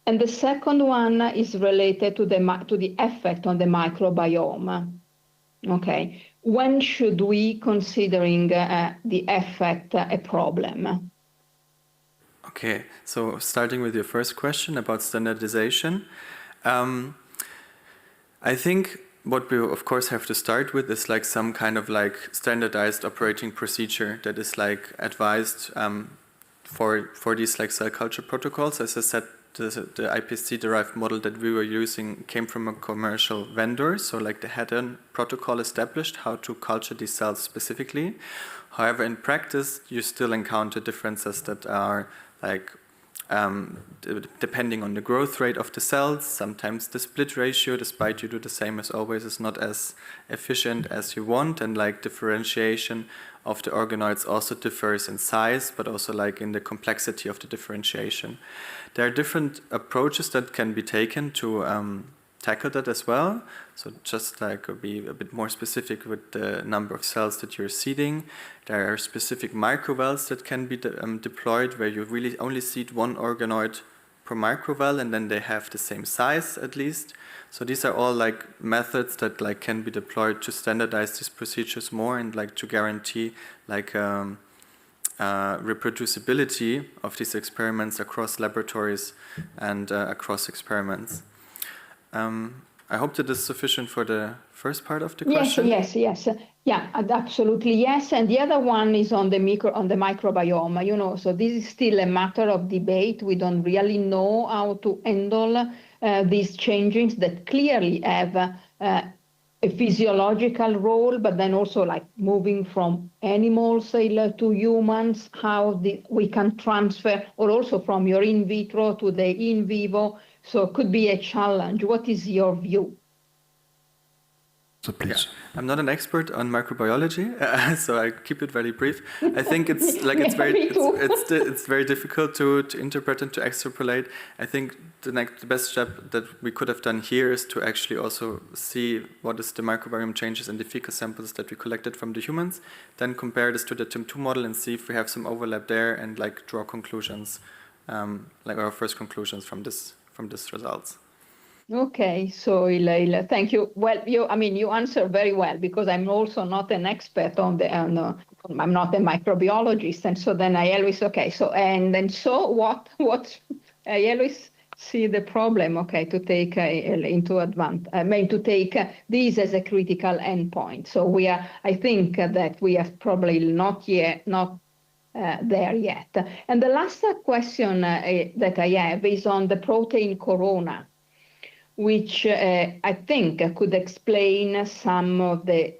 S6: And the second one is related to the effect on the microbiome. Okay, when should we considering the effect a problem?
S2: Okay, so starting with your first question about standardization, I think what we of course have to start with is like some kind of like standardized operating procedure that is like advised for these like cell culture protocols. As I said, the IPC-derived model that we were using came from a commercial vendor, so like they had a protocol established how to culture these cells specifically. However, in practice, you still encounter differences that are like depending on the growth rate of the cells. Sometimes the split ratio, despite you do the same as always, is not as efficient as you want, and like differentiation of the organoids also differs in size, but also like in the complexity of the differentiation. There are different approaches that can be taken to tackle that as well. So just like be a bit more specific with the number of cells that you're seeding. There are specific microvels that can be deployed where you really only seed one organoid per microvel, and then they have the same size at least. So these are all like methods that like can be deployed to standardize these procedures more and like to guarantee like reproducibility of these experiments across laboratories and across experiments. I hope that is sufficient for the first part of the question.
S6: Yes. Yeah, absolutely yes. And the other one is on the microbiome. So this is still a matter of debate. We don't really know how to handle these changes that clearly have a physiological role, but then also like moving from animals to humans, how we can transfer, or also from your in vitro to the in vivo. So it could be a challenge. What is your view?
S1: So please.
S2: Yeah. I'm not an expert on microbiology, so I keep it very brief. I think it's like it's very difficult to interpret and to extrapolate. I think the best step that we could have done here is to actually also see what is the microbiome changes in the fecal samples that we collected from the humans, then compare this to the TIM2 model and see if we have some overlap there and like draw conclusions, like our first conclusions from this results.
S6: Okay, so thank you. Well, you answer very well, because I'm also not an expert on I'm not a microbiologist, and so then I always what I always see the problem. Okay, to take to take these as a critical endpoint. So I think that we are probably not there yet. And the last question that I have is on the protein corona, which I think could explain some of the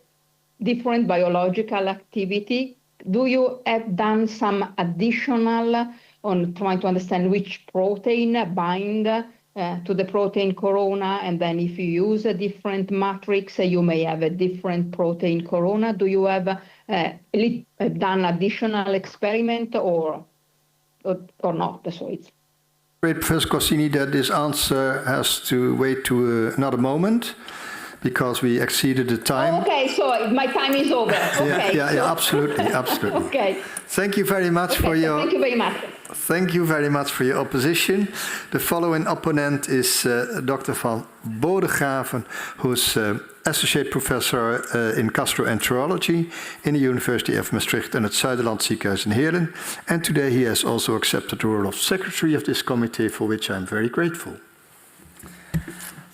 S6: different biological activity. Do you have done some additional on trying to understand which protein bind to the protein corona, and then if you use a different matrix, you may have a different protein corona? Do you have done additional experiment or not? So it's
S1: Great, Professor Corsini, that this answer has to wait to another moment, because we exceeded the time.
S6: Oh, okay, so my time is over. Okay,
S1: yeah, absolutely.
S6: Okay.
S1: Thank you very much for your.
S6: Thank you very much.
S1: Thank you very much for your opposition. The following opponent is Dr. van Bodegraven, who's Associate Professor in Gastroenterology in the University of Maastricht and at Zuiderland Ziekenhuis in Heerlen. And today he has also accepted the role of Secretary of this committee, for which I'm very grateful.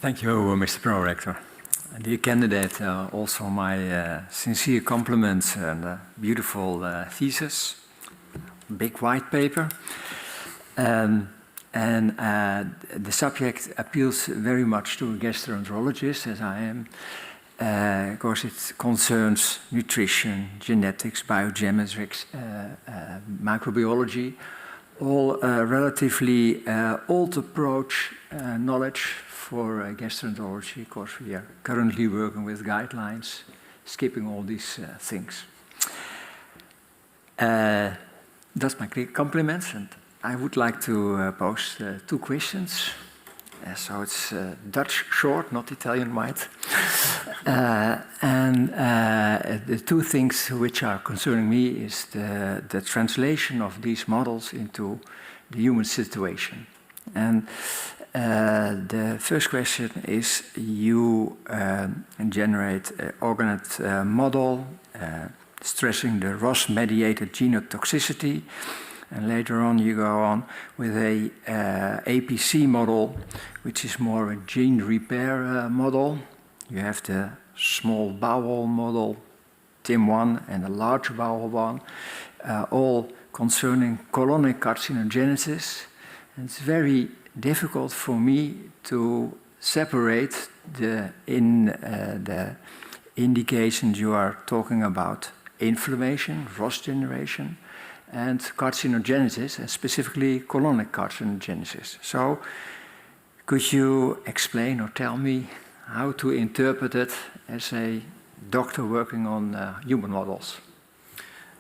S7: Thank you, Mr. Prorector. Dear candidate, also my sincere compliments and a beautiful thesis, big white paper. The subject appeals very much to a gastroenterologist, as I am. Of course, it concerns nutrition, genetics, biogeometrics, microbiology, all relatively old approach knowledge for gastroenterology. Of course, we are currently working with guidelines, skipping all these things. That's my compliments, and I would like to pose 2 questions. So it's Dutch short, not Italian white. The 2 things which are concerning me is the translation of these models into the human situation. And the first question is, you generate an organoid model stressing the ROS-mediated genotoxicity, and later on you go on with a APC model, which is more a gene repair model. You have the small bowel model, TIM1, and a large bowel one, all concerning colonic carcinogenesis. And it's very difficult for me to separate the indications you are talking about: inflammation, ROS generation, and carcinogenesis, and specifically colonic carcinogenesis. So could you explain or tell me how to interpret it as a doctor working on human models?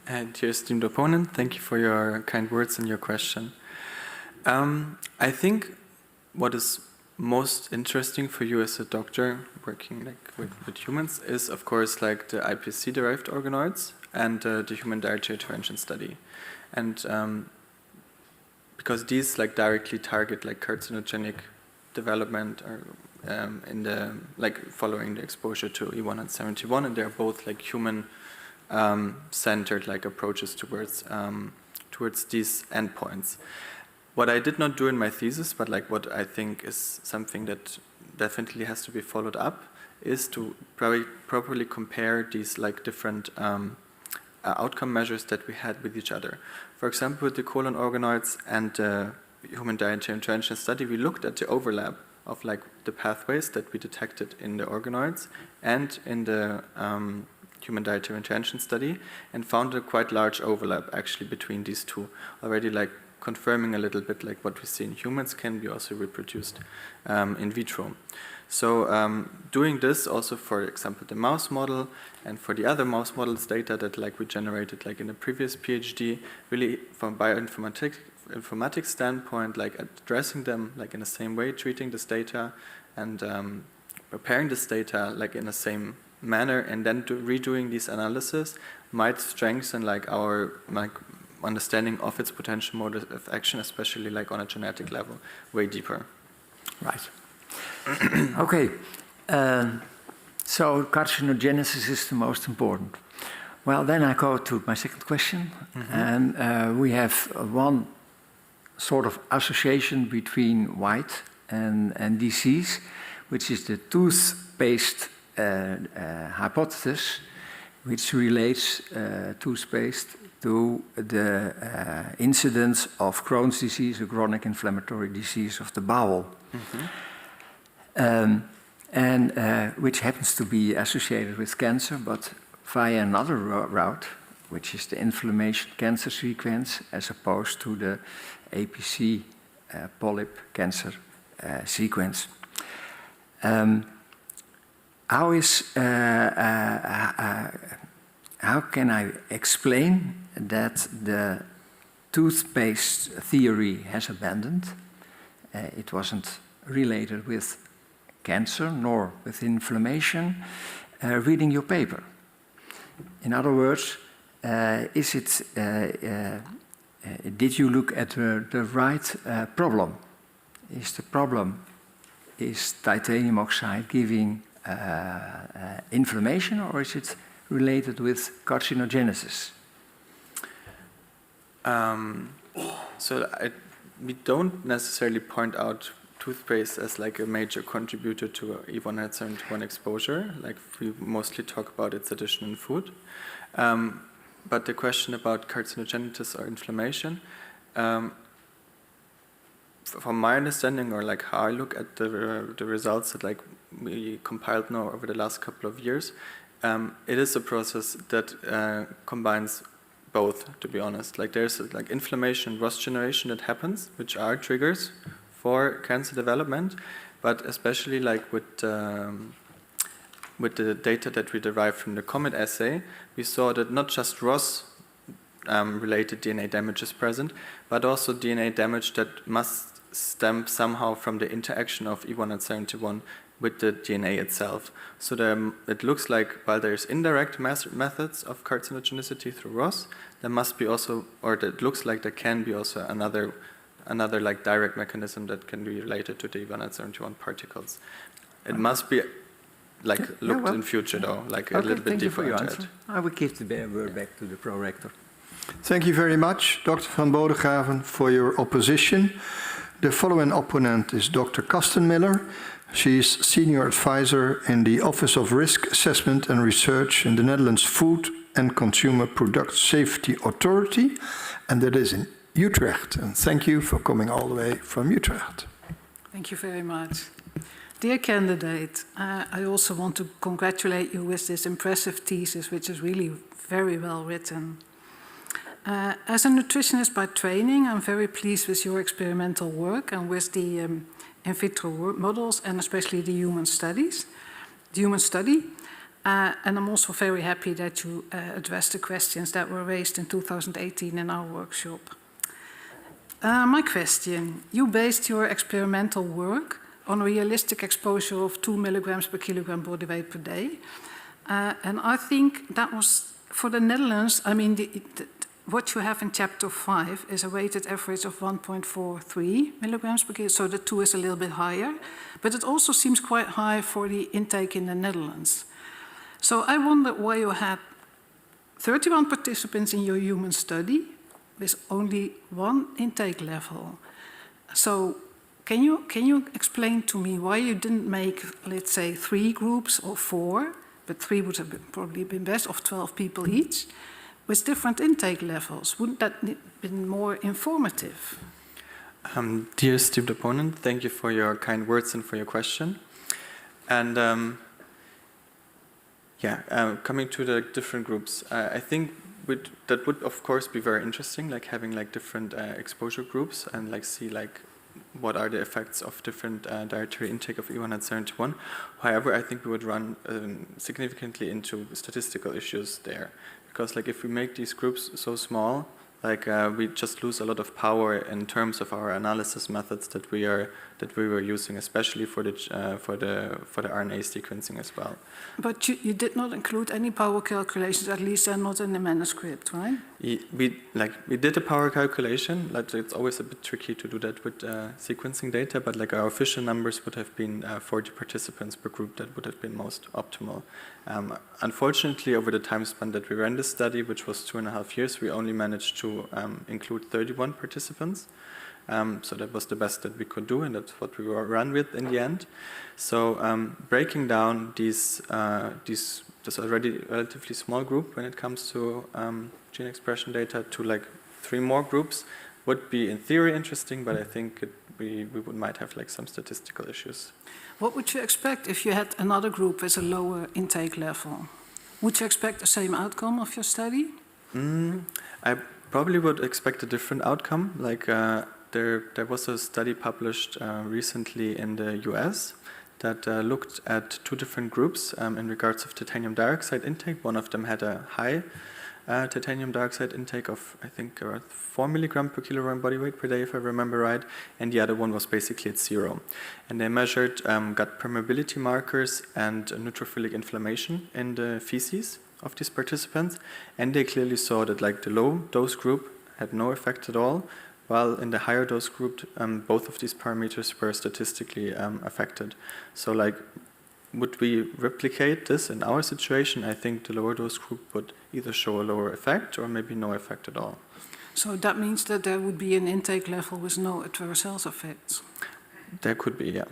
S2: Dear esteemed opponent, thank you for your kind words and your question. I think what is most interesting for you as a doctor working with humans is, of course, the IPC-derived organoids and the human dietary intervention study. And because these directly target carcinogenic development or in the following the exposure to E171, and they're both human centered approaches towards these endpoints. What I did not do in my thesis, but what I think is something that definitely has to be followed up, is to properly compare these different outcome measures that we had with each other. For example, with the colon organoids and the human dietary intervention study, we looked at the overlap of the pathways that we detected in the organoids and in the human dietary intervention study, and found a quite large overlap actually between these two, already confirming a little bit what we see in humans can be also reproduced in vitro. So doing this also, for example, the mouse model, and for the other mouse models data that we generated in a previous PhD, really from bioinformatics standpoint, addressing them in the same way, treating this data and preparing this data in the same manner, and then redoing these analysis might strengthen our understanding of its potential mode of action, especially on a genetic level, way deeper.
S7: Right. Okay, so carcinogenesis is the most important. Well, then I go to my second question, and we have one sort of association between white and disease, which is the toothpaste hypothesis, which relates toothpaste to the incidence of Crohn's disease, a chronic inflammatory disease of the bowel, and which happens to be associated with cancer, but via another route, which is the inflammation cancer sequence, as opposed to the APC polyp cancer sequence. How can I explain that the toothpaste theory has abandoned? It wasn't related with cancer nor with inflammation. Reading your paper. In other words, did you look at the right problem? Is the problem titanium oxide giving inflammation, or is it related with carcinogenesis?
S2: We don't necessarily point out toothpaste as like a major contributor to E171 exposure. Like we mostly talk about its addition in food. But the question about carcinogenesis or inflammation, from my understanding, or like how I look at the results that like we compiled now over the last couple of years, it is a process that combines both, to be honest. Like there's like inflammation and ROS generation that happens, which are triggers for cancer development, but especially like with the data that we derived from the COMET assay, we saw that not just ROS related DNA damage is present, but also DNA damage that must stem somehow from the interaction of E171 with the DNA itself. So it looks like while there's indirect methods of carcinogenicity through ROS, there must be also, or it looks like there can be also another like direct mechanism that can be related to the E171 particles. It must be like looked in future though, like a little bit deeper into it.
S7: I will give the word back to the pro-rector.
S1: Thank you very much, Dr. van Bodegraven, for your opposition. The following opponent is Dr. Kastenmiller. She is Senior Advisor in the Office of Risk Assessment and Research in the Netherlands Food and Consumer Product Safety Authority, and that is in Utrecht. And thank you for coming all the way from Utrecht.
S8: Thank you very much. Dear candidate, I also want to congratulate you with this impressive thesis, which is really very well written. As a nutritionist by training, I'm very pleased with your experimental work and with the in vitro models, and especially the human study. And I'm also very happy that you addressed the questions that were raised in 2018 in our workshop. My question, you based your experimental work on a realistic exposure of 2 milligrams per kilogram body weight per day. And I think that was, for the Netherlands, I mean, what you have in chapter 5 is a weighted average of 1.43 milligrams per kilo, so the 2 is a little bit higher. But it also seems quite high for the intake in the Netherlands. So I wonder why you had 31 participants in your human study with only 1 intake level. So can you explain to me why you didn't make, let's say, 3 groups or 4, but 3 would have probably been best, of 12 people each, with different intake levels? Wouldn't that have been more informative?
S2: Dear esteemed opponent, thank you for your kind words and for your question. And coming to the different groups, I think that would of course be very interesting, like having like different exposure groups and like see like what are the effects of different dietary intake of E171. However, I think we would run significantly into statistical issues there. Because like if we make these groups so small, Like we just lose a lot of power in terms of our analysis methods that we were using, especially for the RNA sequencing as well.
S8: But you did not include any power calculations, at least they're not in the manuscript, right?
S2: We did a power calculation. Like it's always a bit tricky to do that with sequencing data, but like our official numbers would have been 40 participants per group. That would have been most optimal. Unfortunately, over the time span that we ran this study, which was 2.5 years, we only managed to include 31 participants. So that was the best that we could do, and that's what we were run with in the end. So breaking down this already relatively small group when it comes to gene expression data to like 3 more groups would be in theory interesting, but I think we might have like some statistical issues.
S8: What would you expect if you had another group with a lower intake level? Would you expect the same outcome of your study?
S2: I probably would expect a different outcome. Like there was a study published recently in the US that looked at 2 different groups in regards of titanium dioxide intake. One of them had a high titanium dioxide intake of, I think, around 4 milligram per kilogram body weight per day, if I remember right, and the other one was basically at 0. And they measured gut permeability markers and neutrophilic inflammation in the feces of these participants, and they clearly saw that like the low dose group had no effect at all, while in the higher dose group, both of these parameters were statistically affected. So like, would we replicate this in our situation? I think the lower dose group would either show a lower effect or maybe no effect at all.
S8: So that means that there would be an intake level with no adverse health effects?
S2: There could be, yeah.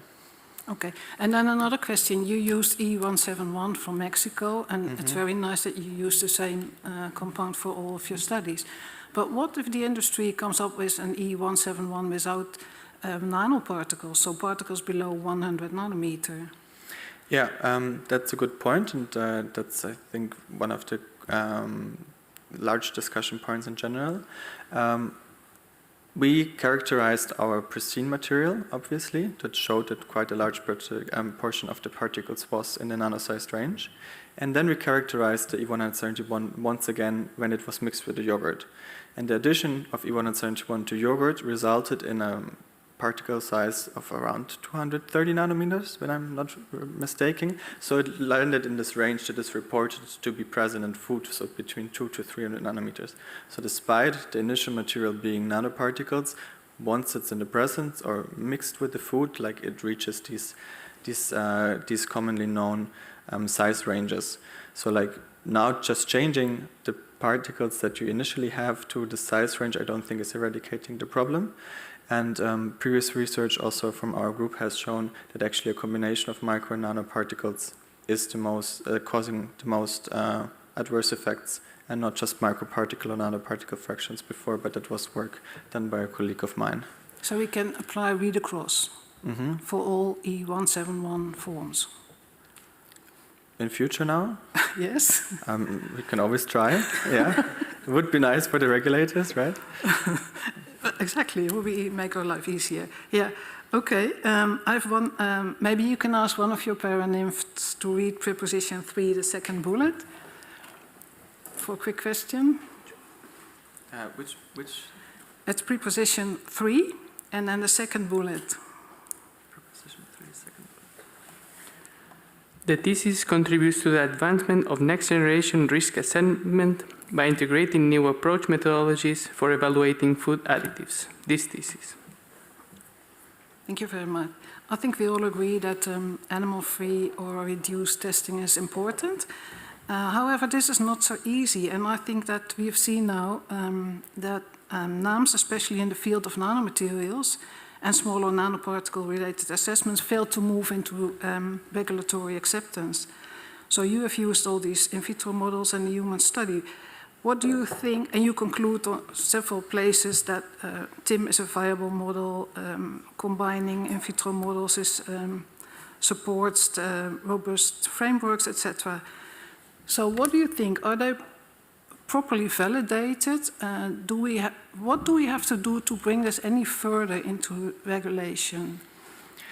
S8: Okay, and then another question. You used E171 from Mexico, and it's very nice that you use the same compound for all of your studies. But what if the industry comes up with an E171 without nanoparticles, so particles below 100 nanometer?
S2: Yeah, that's a good point, and that's, I think, one of the large discussion points in general. We characterized our pristine material, obviously, that showed that quite a large portion of the particles was in the nano-sized range. And then we characterized the E171 once again when it was mixed with the yogurt. And the addition of E171 to yogurt resulted in a particle size of around 230 nanometers, when I'm not mistaken. So it landed in this range that is reported to be present in food, so between 200 to 300 nanometers. So despite the initial material being nanoparticles, once it's in the presence or mixed with the food, like it reaches these commonly known size ranges. So like now just changing the particles that you initially have to the size range, I don't think is eradicating the problem. And previous research also from our group has shown that actually a combination of micro and nanoparticles is the most causing the most adverse effects, and not just microparticle or nanoparticle fractions before, but that was work done by a colleague of mine.
S8: So we can apply read across for all E171 forms.
S2: In future now?
S8: Yes.
S2: We can always try. Yeah, it would be nice for the regulators, right?
S8: Exactly, it would make our life easier. Yeah, okay. I have one. Maybe you can ask one of your paranymphs to read preposition 3, the second bullet, for a quick question.
S2: Which?
S8: It's preposition 3, and then the second bullet.
S2: Preposition 3, second bullet.
S9: The thesis contributes to the advancement of next-generation risk assessment by integrating new approach methodologies for evaluating food additives. This thesis.
S8: Thank you very much. I think we all agree that animal-free or reduced testing is important. However, this is not so easy, and I think that we have seen now that NAMs, especially in the field of nanomaterials and smaller nanoparticle-related assessments, fail to move into regulatory acceptance. So you have used all these in vitro models and the human study. What do you think, and you conclude on several places that TIM is a viable model, combining in vitro models supports robust frameworks, etc. So what do you think? Are they properly validated? What do we have to do to bring this any further into regulation?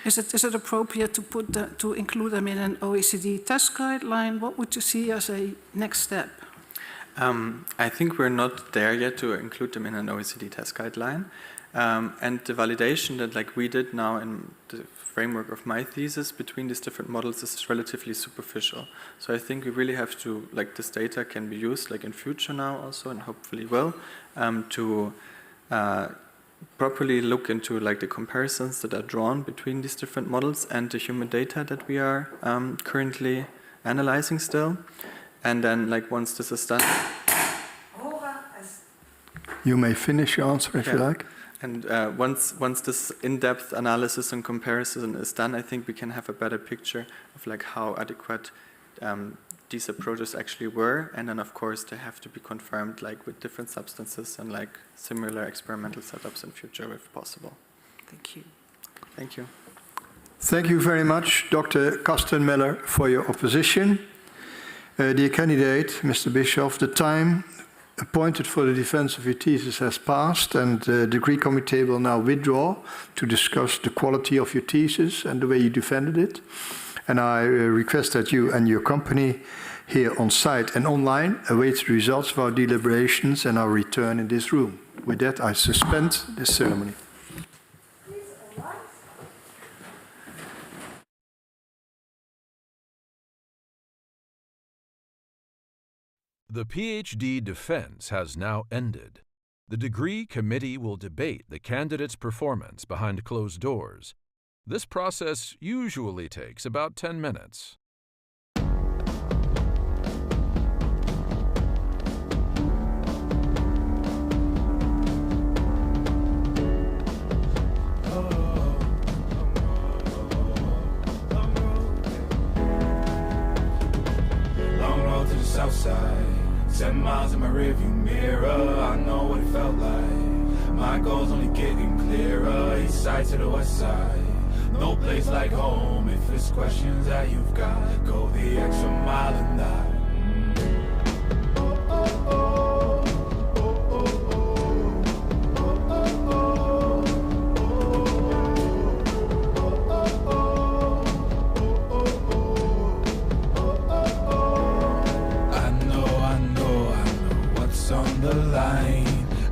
S8: Is it appropriate to include them in an OECD test guideline? What would you see as a next step?
S2: I think we're not there yet to include them in an OECD test guideline. And the validation that like we did now in the framework of my thesis between these different models is relatively superficial. So I think we really have to, like this data can be used like in future now also, and hopefully will, to properly look into like the comparisons that are drawn between these different models and the human data that we are currently analyzing still. And then like once this is done...
S1: You may finish your answer if you like.
S2: And once this in-depth analysis and comparison is done, I think we can have a better picture of like how adequate these approaches actually were. And then of course they have to be confirmed like with different substances and like similar experimental setups in future if possible.
S8: Thank you.
S2: Thank you.
S1: Thank you very much, Dr. Kastenmiller, for your opposition. Dear candidate, Mr. Bischoff, the time appointed for the defense of your thesis has passed, and the degree committee will now withdraw to discuss the quality of your thesis and the way you defended it. And I request that you and your company here on site and online await the results of our deliberations and our return in this room. With that, I suspend this ceremony.
S10: The PhD defense has now ended. The degree committee will debate the candidate's performance behind closed doors. This process usually takes about 10 minutes.
S11: Long road to the south side. 10 miles in my rearview mirror, I know what it felt like. My goal's only getting clearer, east side to the west side. No place like home, if it's questions that you've got, go the extra mile and die.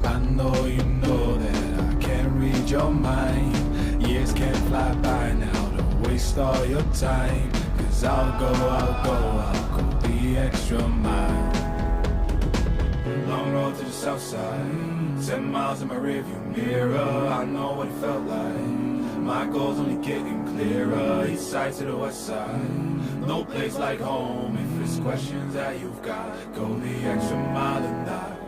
S11: I know you know that I can't read your mind. Years can't fly by now, don't waste all your time. Cause I'll go the extra mile. Long road to the south side, 10 miles in my rearview mirror, I know what it felt like. My goal's only getting clearer, east side to the west side. No place like home, if it's questions that you've got, go the extra mile and die.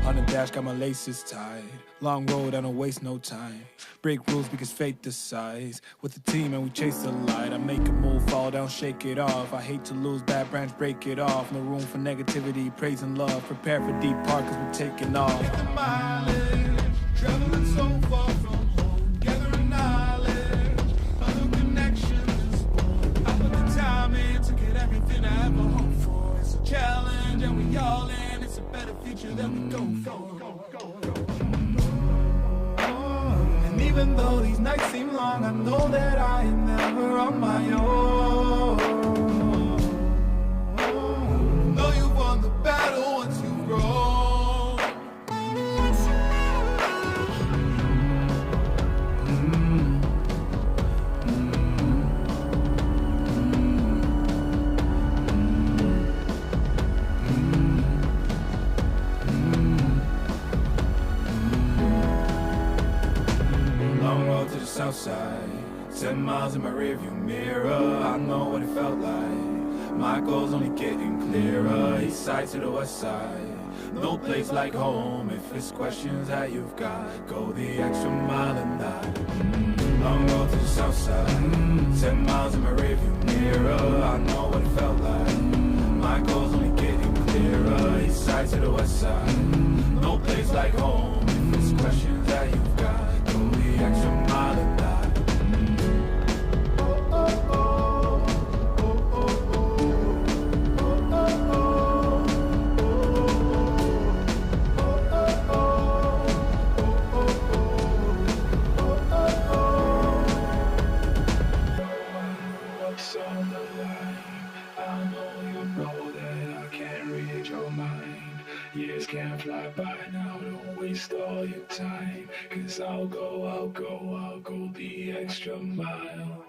S11: On the dash, got my laces tied. Long road, I don't waste no time. Break rules because fate decides. With the team and we chase the light. I make a move, fall down, shake it off. I hate to lose, bad branch, break it off. No room for negativity, praise and love. Prepare for deep part cause we're taking off. Take the mileage, traveling so far from home. Gathering knowledge, other connections. I put the time in to get everything I ever hoped for. It's a challenge and we all in. It's a better future than we go for. And even though these nights seem long, I know that I am never on my own. Know you won the battle once you've grown. South side, 10 miles in my rearview mirror, I know what it felt like. My goal's only getting clearer, east side to the west side. No place like home, if it's questions that you've got, go the extra mile and die. Long road to the south side, 10 miles in my rearview mirror, I know what it felt like. My goal's only getting clearer, east side to the west side. No place like home, if it's questions that you've got, go the extra mile and die. I know you know that I can't read your mind. Years can't fly by now, don't waste all your time. Cause I'll go the extra mile.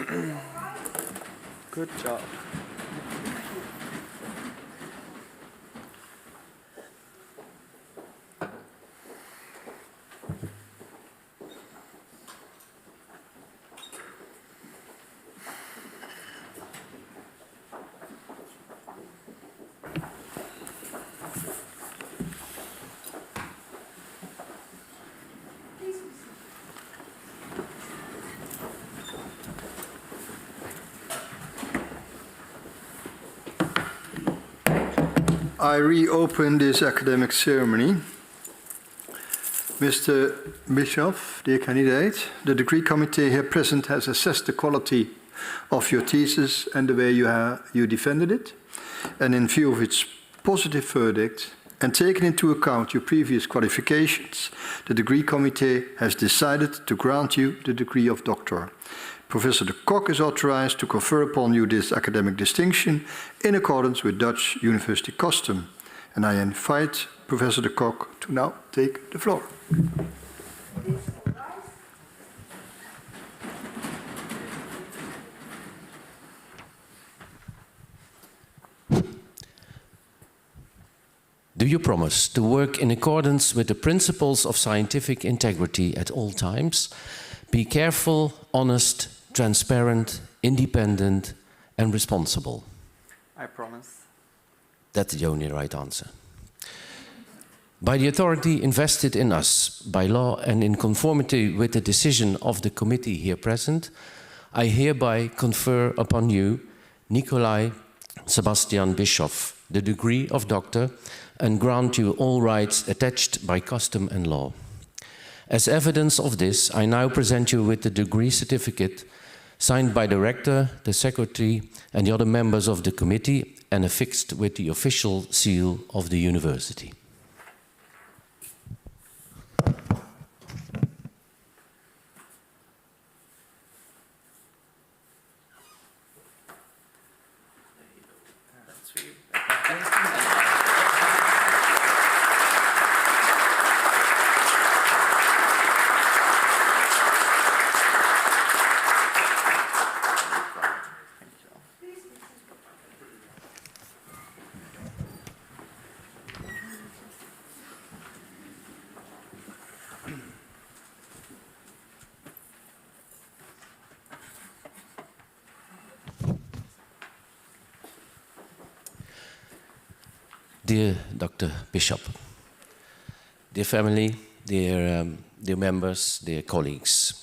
S2: Good job.
S1: I reopen this academic ceremony. Mr. Bischoff, dear candidate, the degree committee here present has assessed the quality of your thesis and the way you defended it. And in view of its positive verdict and taking into account your previous qualifications, the degree committee has decided to grant you the degree of doctor. Professor de Kok is authorized to confer upon you this academic distinction in accordance with Dutch university custom. And I invite Professor de Kok to now take the floor.
S12: Do you promise to work in accordance with the principles of scientific integrity at all times? Be careful, honest, transparent, independent, and responsible.
S2: I promise.
S12: That's the only right answer. By the authority invested in us by law and in conformity with the decision of the committee here present, I hereby confer upon you, Nicolaj Sebastian Bischoff, the degree of doctor, and grant you all rights attached by custom and law. As evidence of this, I now present you with the degree certificate signed by the rector, the secretary, and the other members of the committee, and affixed with the official seal of the university. Dear Dr. Bishop, dear family, dear members, dear colleagues,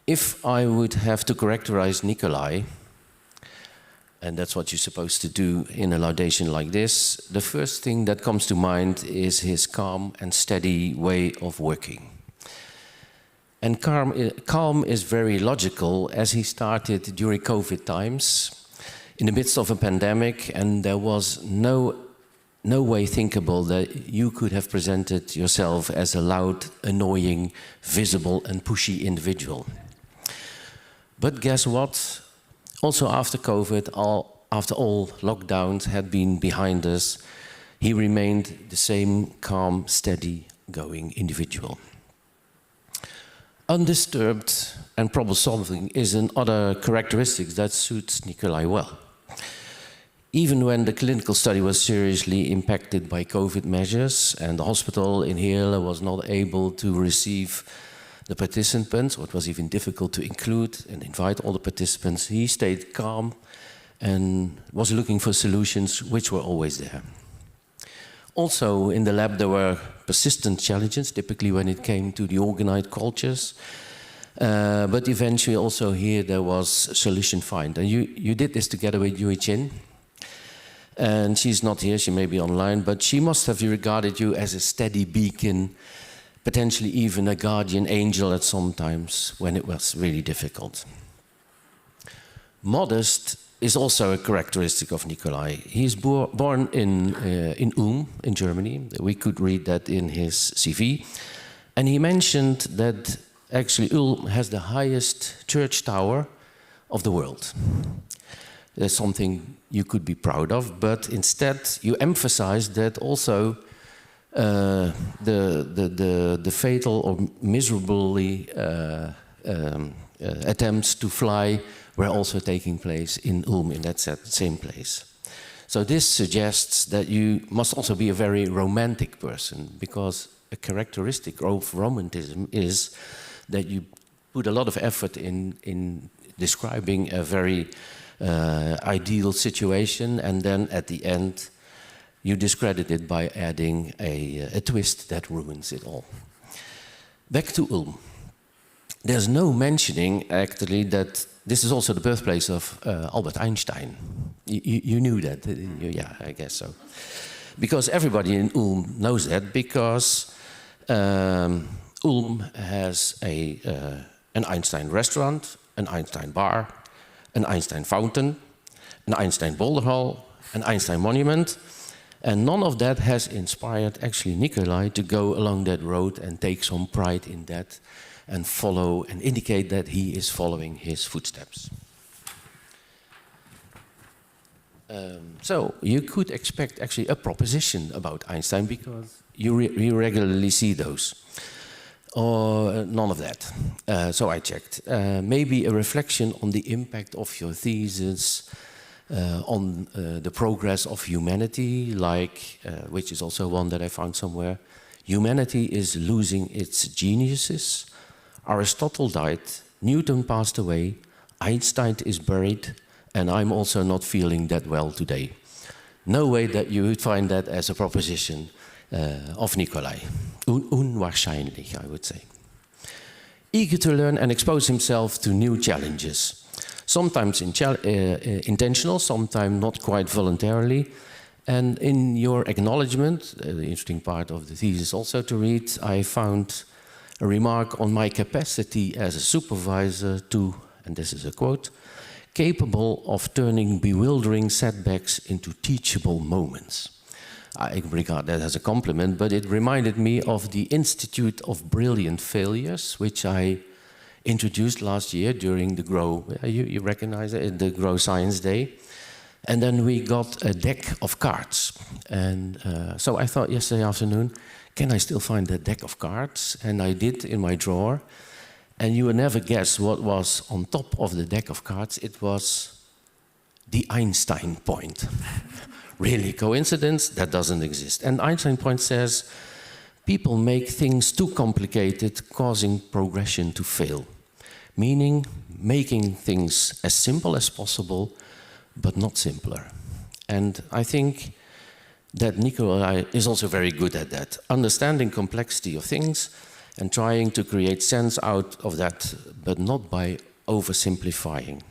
S12: if I would have to characterize Nicolaj, and that's what you're supposed to do in a laudation like this, the first thing that comes to mind is his calm and steady way of working. And calm is very logical, as he started during COVID times, in the midst of a pandemic, and there was no way thinkable that you could have presented yourself as a loud, annoying, visible and pushy individual. But guess what? Also after COVID, after all lockdowns had been behind us, he remained the same calm, steady going individual. Undisturbed and problem-solving is another characteristic that suits Nicolaj well. Even when the clinical study was seriously impacted by COVID measures and the hospital in Heerlen was not able to receive the participants, or it was even difficult to include and invite all the participants, he stayed calm and was looking for solutions which were always there. Also in the lab there were persistent challenges, typically when it came to the organized cultures, but eventually also here there was solution find. And you did this together with Yui Chin. And she's not here, she may be online, but she must have regarded you as a steady beacon, potentially even a guardian angel at some times when it was really difficult. Modest is also a characteristic of Nicolaj. He's born in Ulm, in Germany. We could read that in his CV. And he mentioned that actually Ulm has the highest church tower of the world. There's something you could be proud of, but instead you emphasize that also the fatal or miserably attempts to fly were also taking place in Ulm, in that same place. So this suggests that you must also be a very romantic person, because a characteristic of romanticism is that you put a lot of effort in describing a very ideal situation, and then at the end you discredit it by adding a twist that ruins it all. Back to Ulm. There's no mentioning, actually, that this is also the birthplace of Albert Einstein. You knew that? Yeah, I guess so. Because everybody in Ulm knows that, because Ulm has an Einstein restaurant, an Einstein bar, an Einstein fountain, an Einstein boulder hall, an Einstein monument, and none of that has inspired actually Nicolaj to go along that road and take some pride in that and follow and indicate that he is following his footsteps. So you could expect actually a proposition about Einstein, because you regularly see those. Or none of that. So I checked. Maybe a reflection on the impact of your thesis on the progress of humanity, like, which is also one that I found somewhere. Humanity is losing its geniuses. Aristotle died, Newton passed away, Einstein is buried, and I'm also not feeling that well today. No way that you would find that as a proposition of Nicolaj. Unwahrscheinlich, I would say. Eager to learn and expose himself to new challenges. Sometimes intentional, sometimes not quite voluntarily. And in your acknowledgement, the interesting part of the thesis also to read, I found a remark on my capacity as a supervisor to, and this is a quote, capable of turning bewildering setbacks into teachable moments. I regard that as a compliment, but it reminded me of the Institute of Brilliant Failures, which I introduced last year during the GROW, you recognize it, the GROW Science Day. And then we got a deck of cards. And so I thought yesterday afternoon, can I still find that deck of cards? And I did in my drawer. And you would never guess what was on top of the deck of cards. It was the Einstein point. Really, coincidence? That doesn't exist. And Einstein point says, people make things too complicated, causing progression to fail. Meaning, making things as simple as possible, but not simpler. And I think that Nicolaj is also very good at that, understanding complexity of things and trying to create sense out of that, but not by oversimplifying.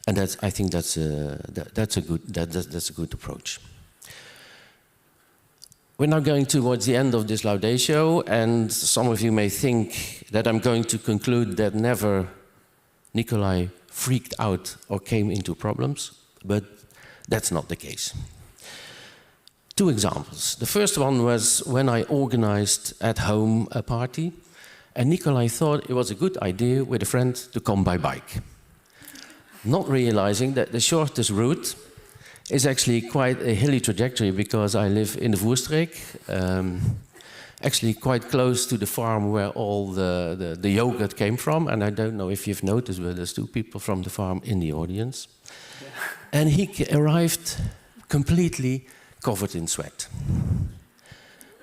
S12: And that's, I think that's a good approach. We're now going towards the end of this laudatio, and some of you may think that I'm going to conclude that never Nicolaj freaked out or came into problems, but that's not the case. Two examples. The first one was when I organized at home a party, and Nicolaj thought it was a good idea with a friend to come by bike. Not realizing that the shortest route is actually quite a hilly trajectory, because I live in the Voerstreek, actually quite close to the farm where all the yogurt came from. And I don't know if you've noticed, but there's two people from the farm in the audience. Yeah. And he arrived completely covered in sweat.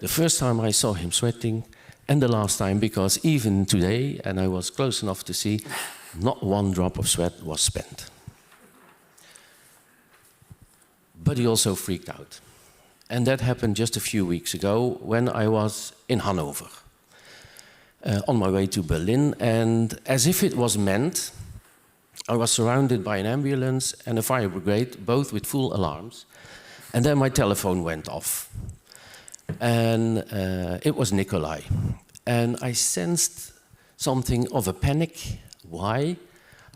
S12: The first time I saw him sweating, and the last time, because even today, and I was close enough to see, not one drop of sweat was spent. But he also freaked out. And that happened just a few weeks ago when I was in Hanover, on my way to Berlin. And as if it was meant, I was surrounded by an ambulance and a fire brigade, both with full alarms. And then my telephone went off. And it was Nicolaj. And I sensed something of a panic. Why?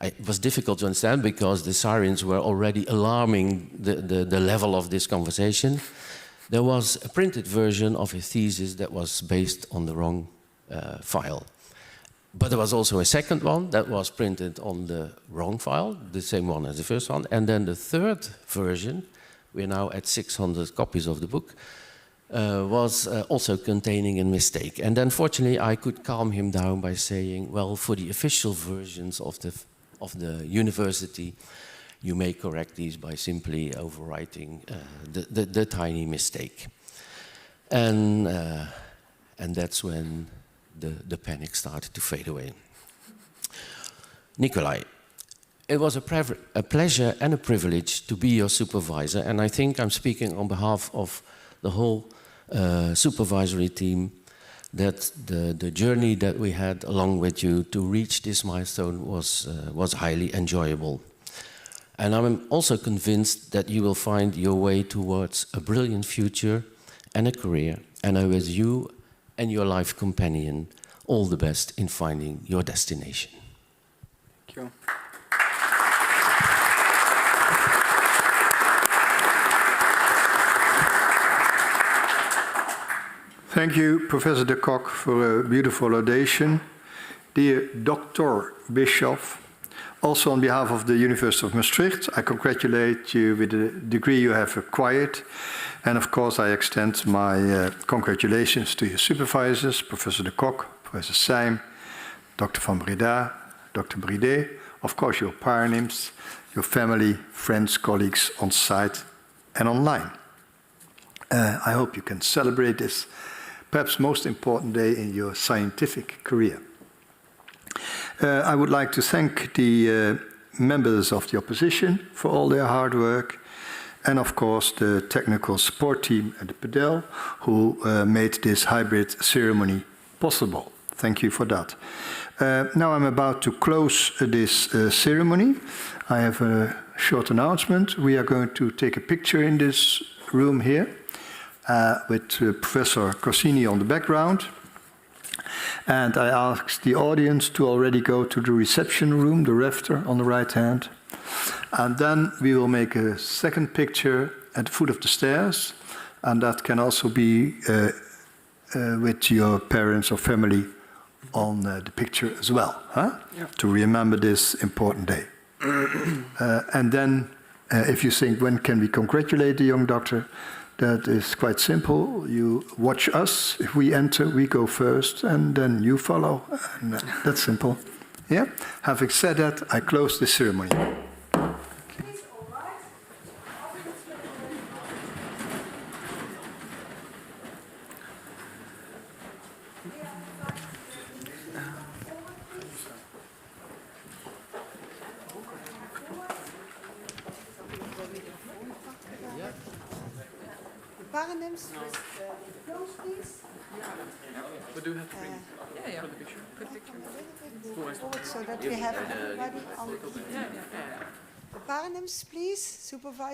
S12: It was difficult to understand, because the sirens were already alarming the level of this conversation. There was a printed version of a thesis that was based on the wrong file. But there was also a second one that was printed on the wrong file, the same one as the first one. And then the third version, we're now at 600 copies of the book, was also containing a mistake. And unfortunately, I could calm him down by saying, well, for the official versions of the university, you may correct these by simply overwriting the tiny mistake. And that's when the panic started to fade away. Nicolaj, it was a pleasure and a privilege to be your supervisor, and I think I'm speaking on behalf of the whole supervisory team, that the journey that we had along with you to reach this milestone was highly enjoyable. And I'm also convinced that you will find your way towards a brilliant future and a career, and I wish you and your life companion all the best in finding your destination.
S1: Thank you. Thank you, Professor de Kock, for a beautiful laudation. Dear Dr. Bischoff, also on behalf of the University of Maastricht, I congratulate you with the degree you have acquired. And of course, I extend my congratulations to your supervisors, Professor de Kock, Professor Seym, Dr. van Breda, Dr. Bridet, of course your parnims, your family, friends, colleagues on site and online. I hope you can celebrate this perhaps most important day in your scientific career. I would like to thank the members of the opposition for all their hard work, and of course the technical support team at the PDL who made this hybrid ceremony possible. Thank you for that. Now I'm about to close this ceremony. I have a short announcement. We are going to take a picture in this room here with Professor Corsini on the background. And I ask the audience to already go to the reception room, the rafter on the right hand. And then we will make a second picture at the foot of the stairs. And that can also be with your parents or family on the picture as well, huh? Yeah. To remember this important day. And then if you think, when can we congratulate the young doctor? That is quite simple. You watch us. If we enter, we go first, and then you follow. And that's simple. Yeah? Having said that, I close the ceremony.
S13: Paronyms, close please.
S9: What do you have to bring? For the picture.
S13: Forward so that we have everybody on. The paronyms, please, supervisor.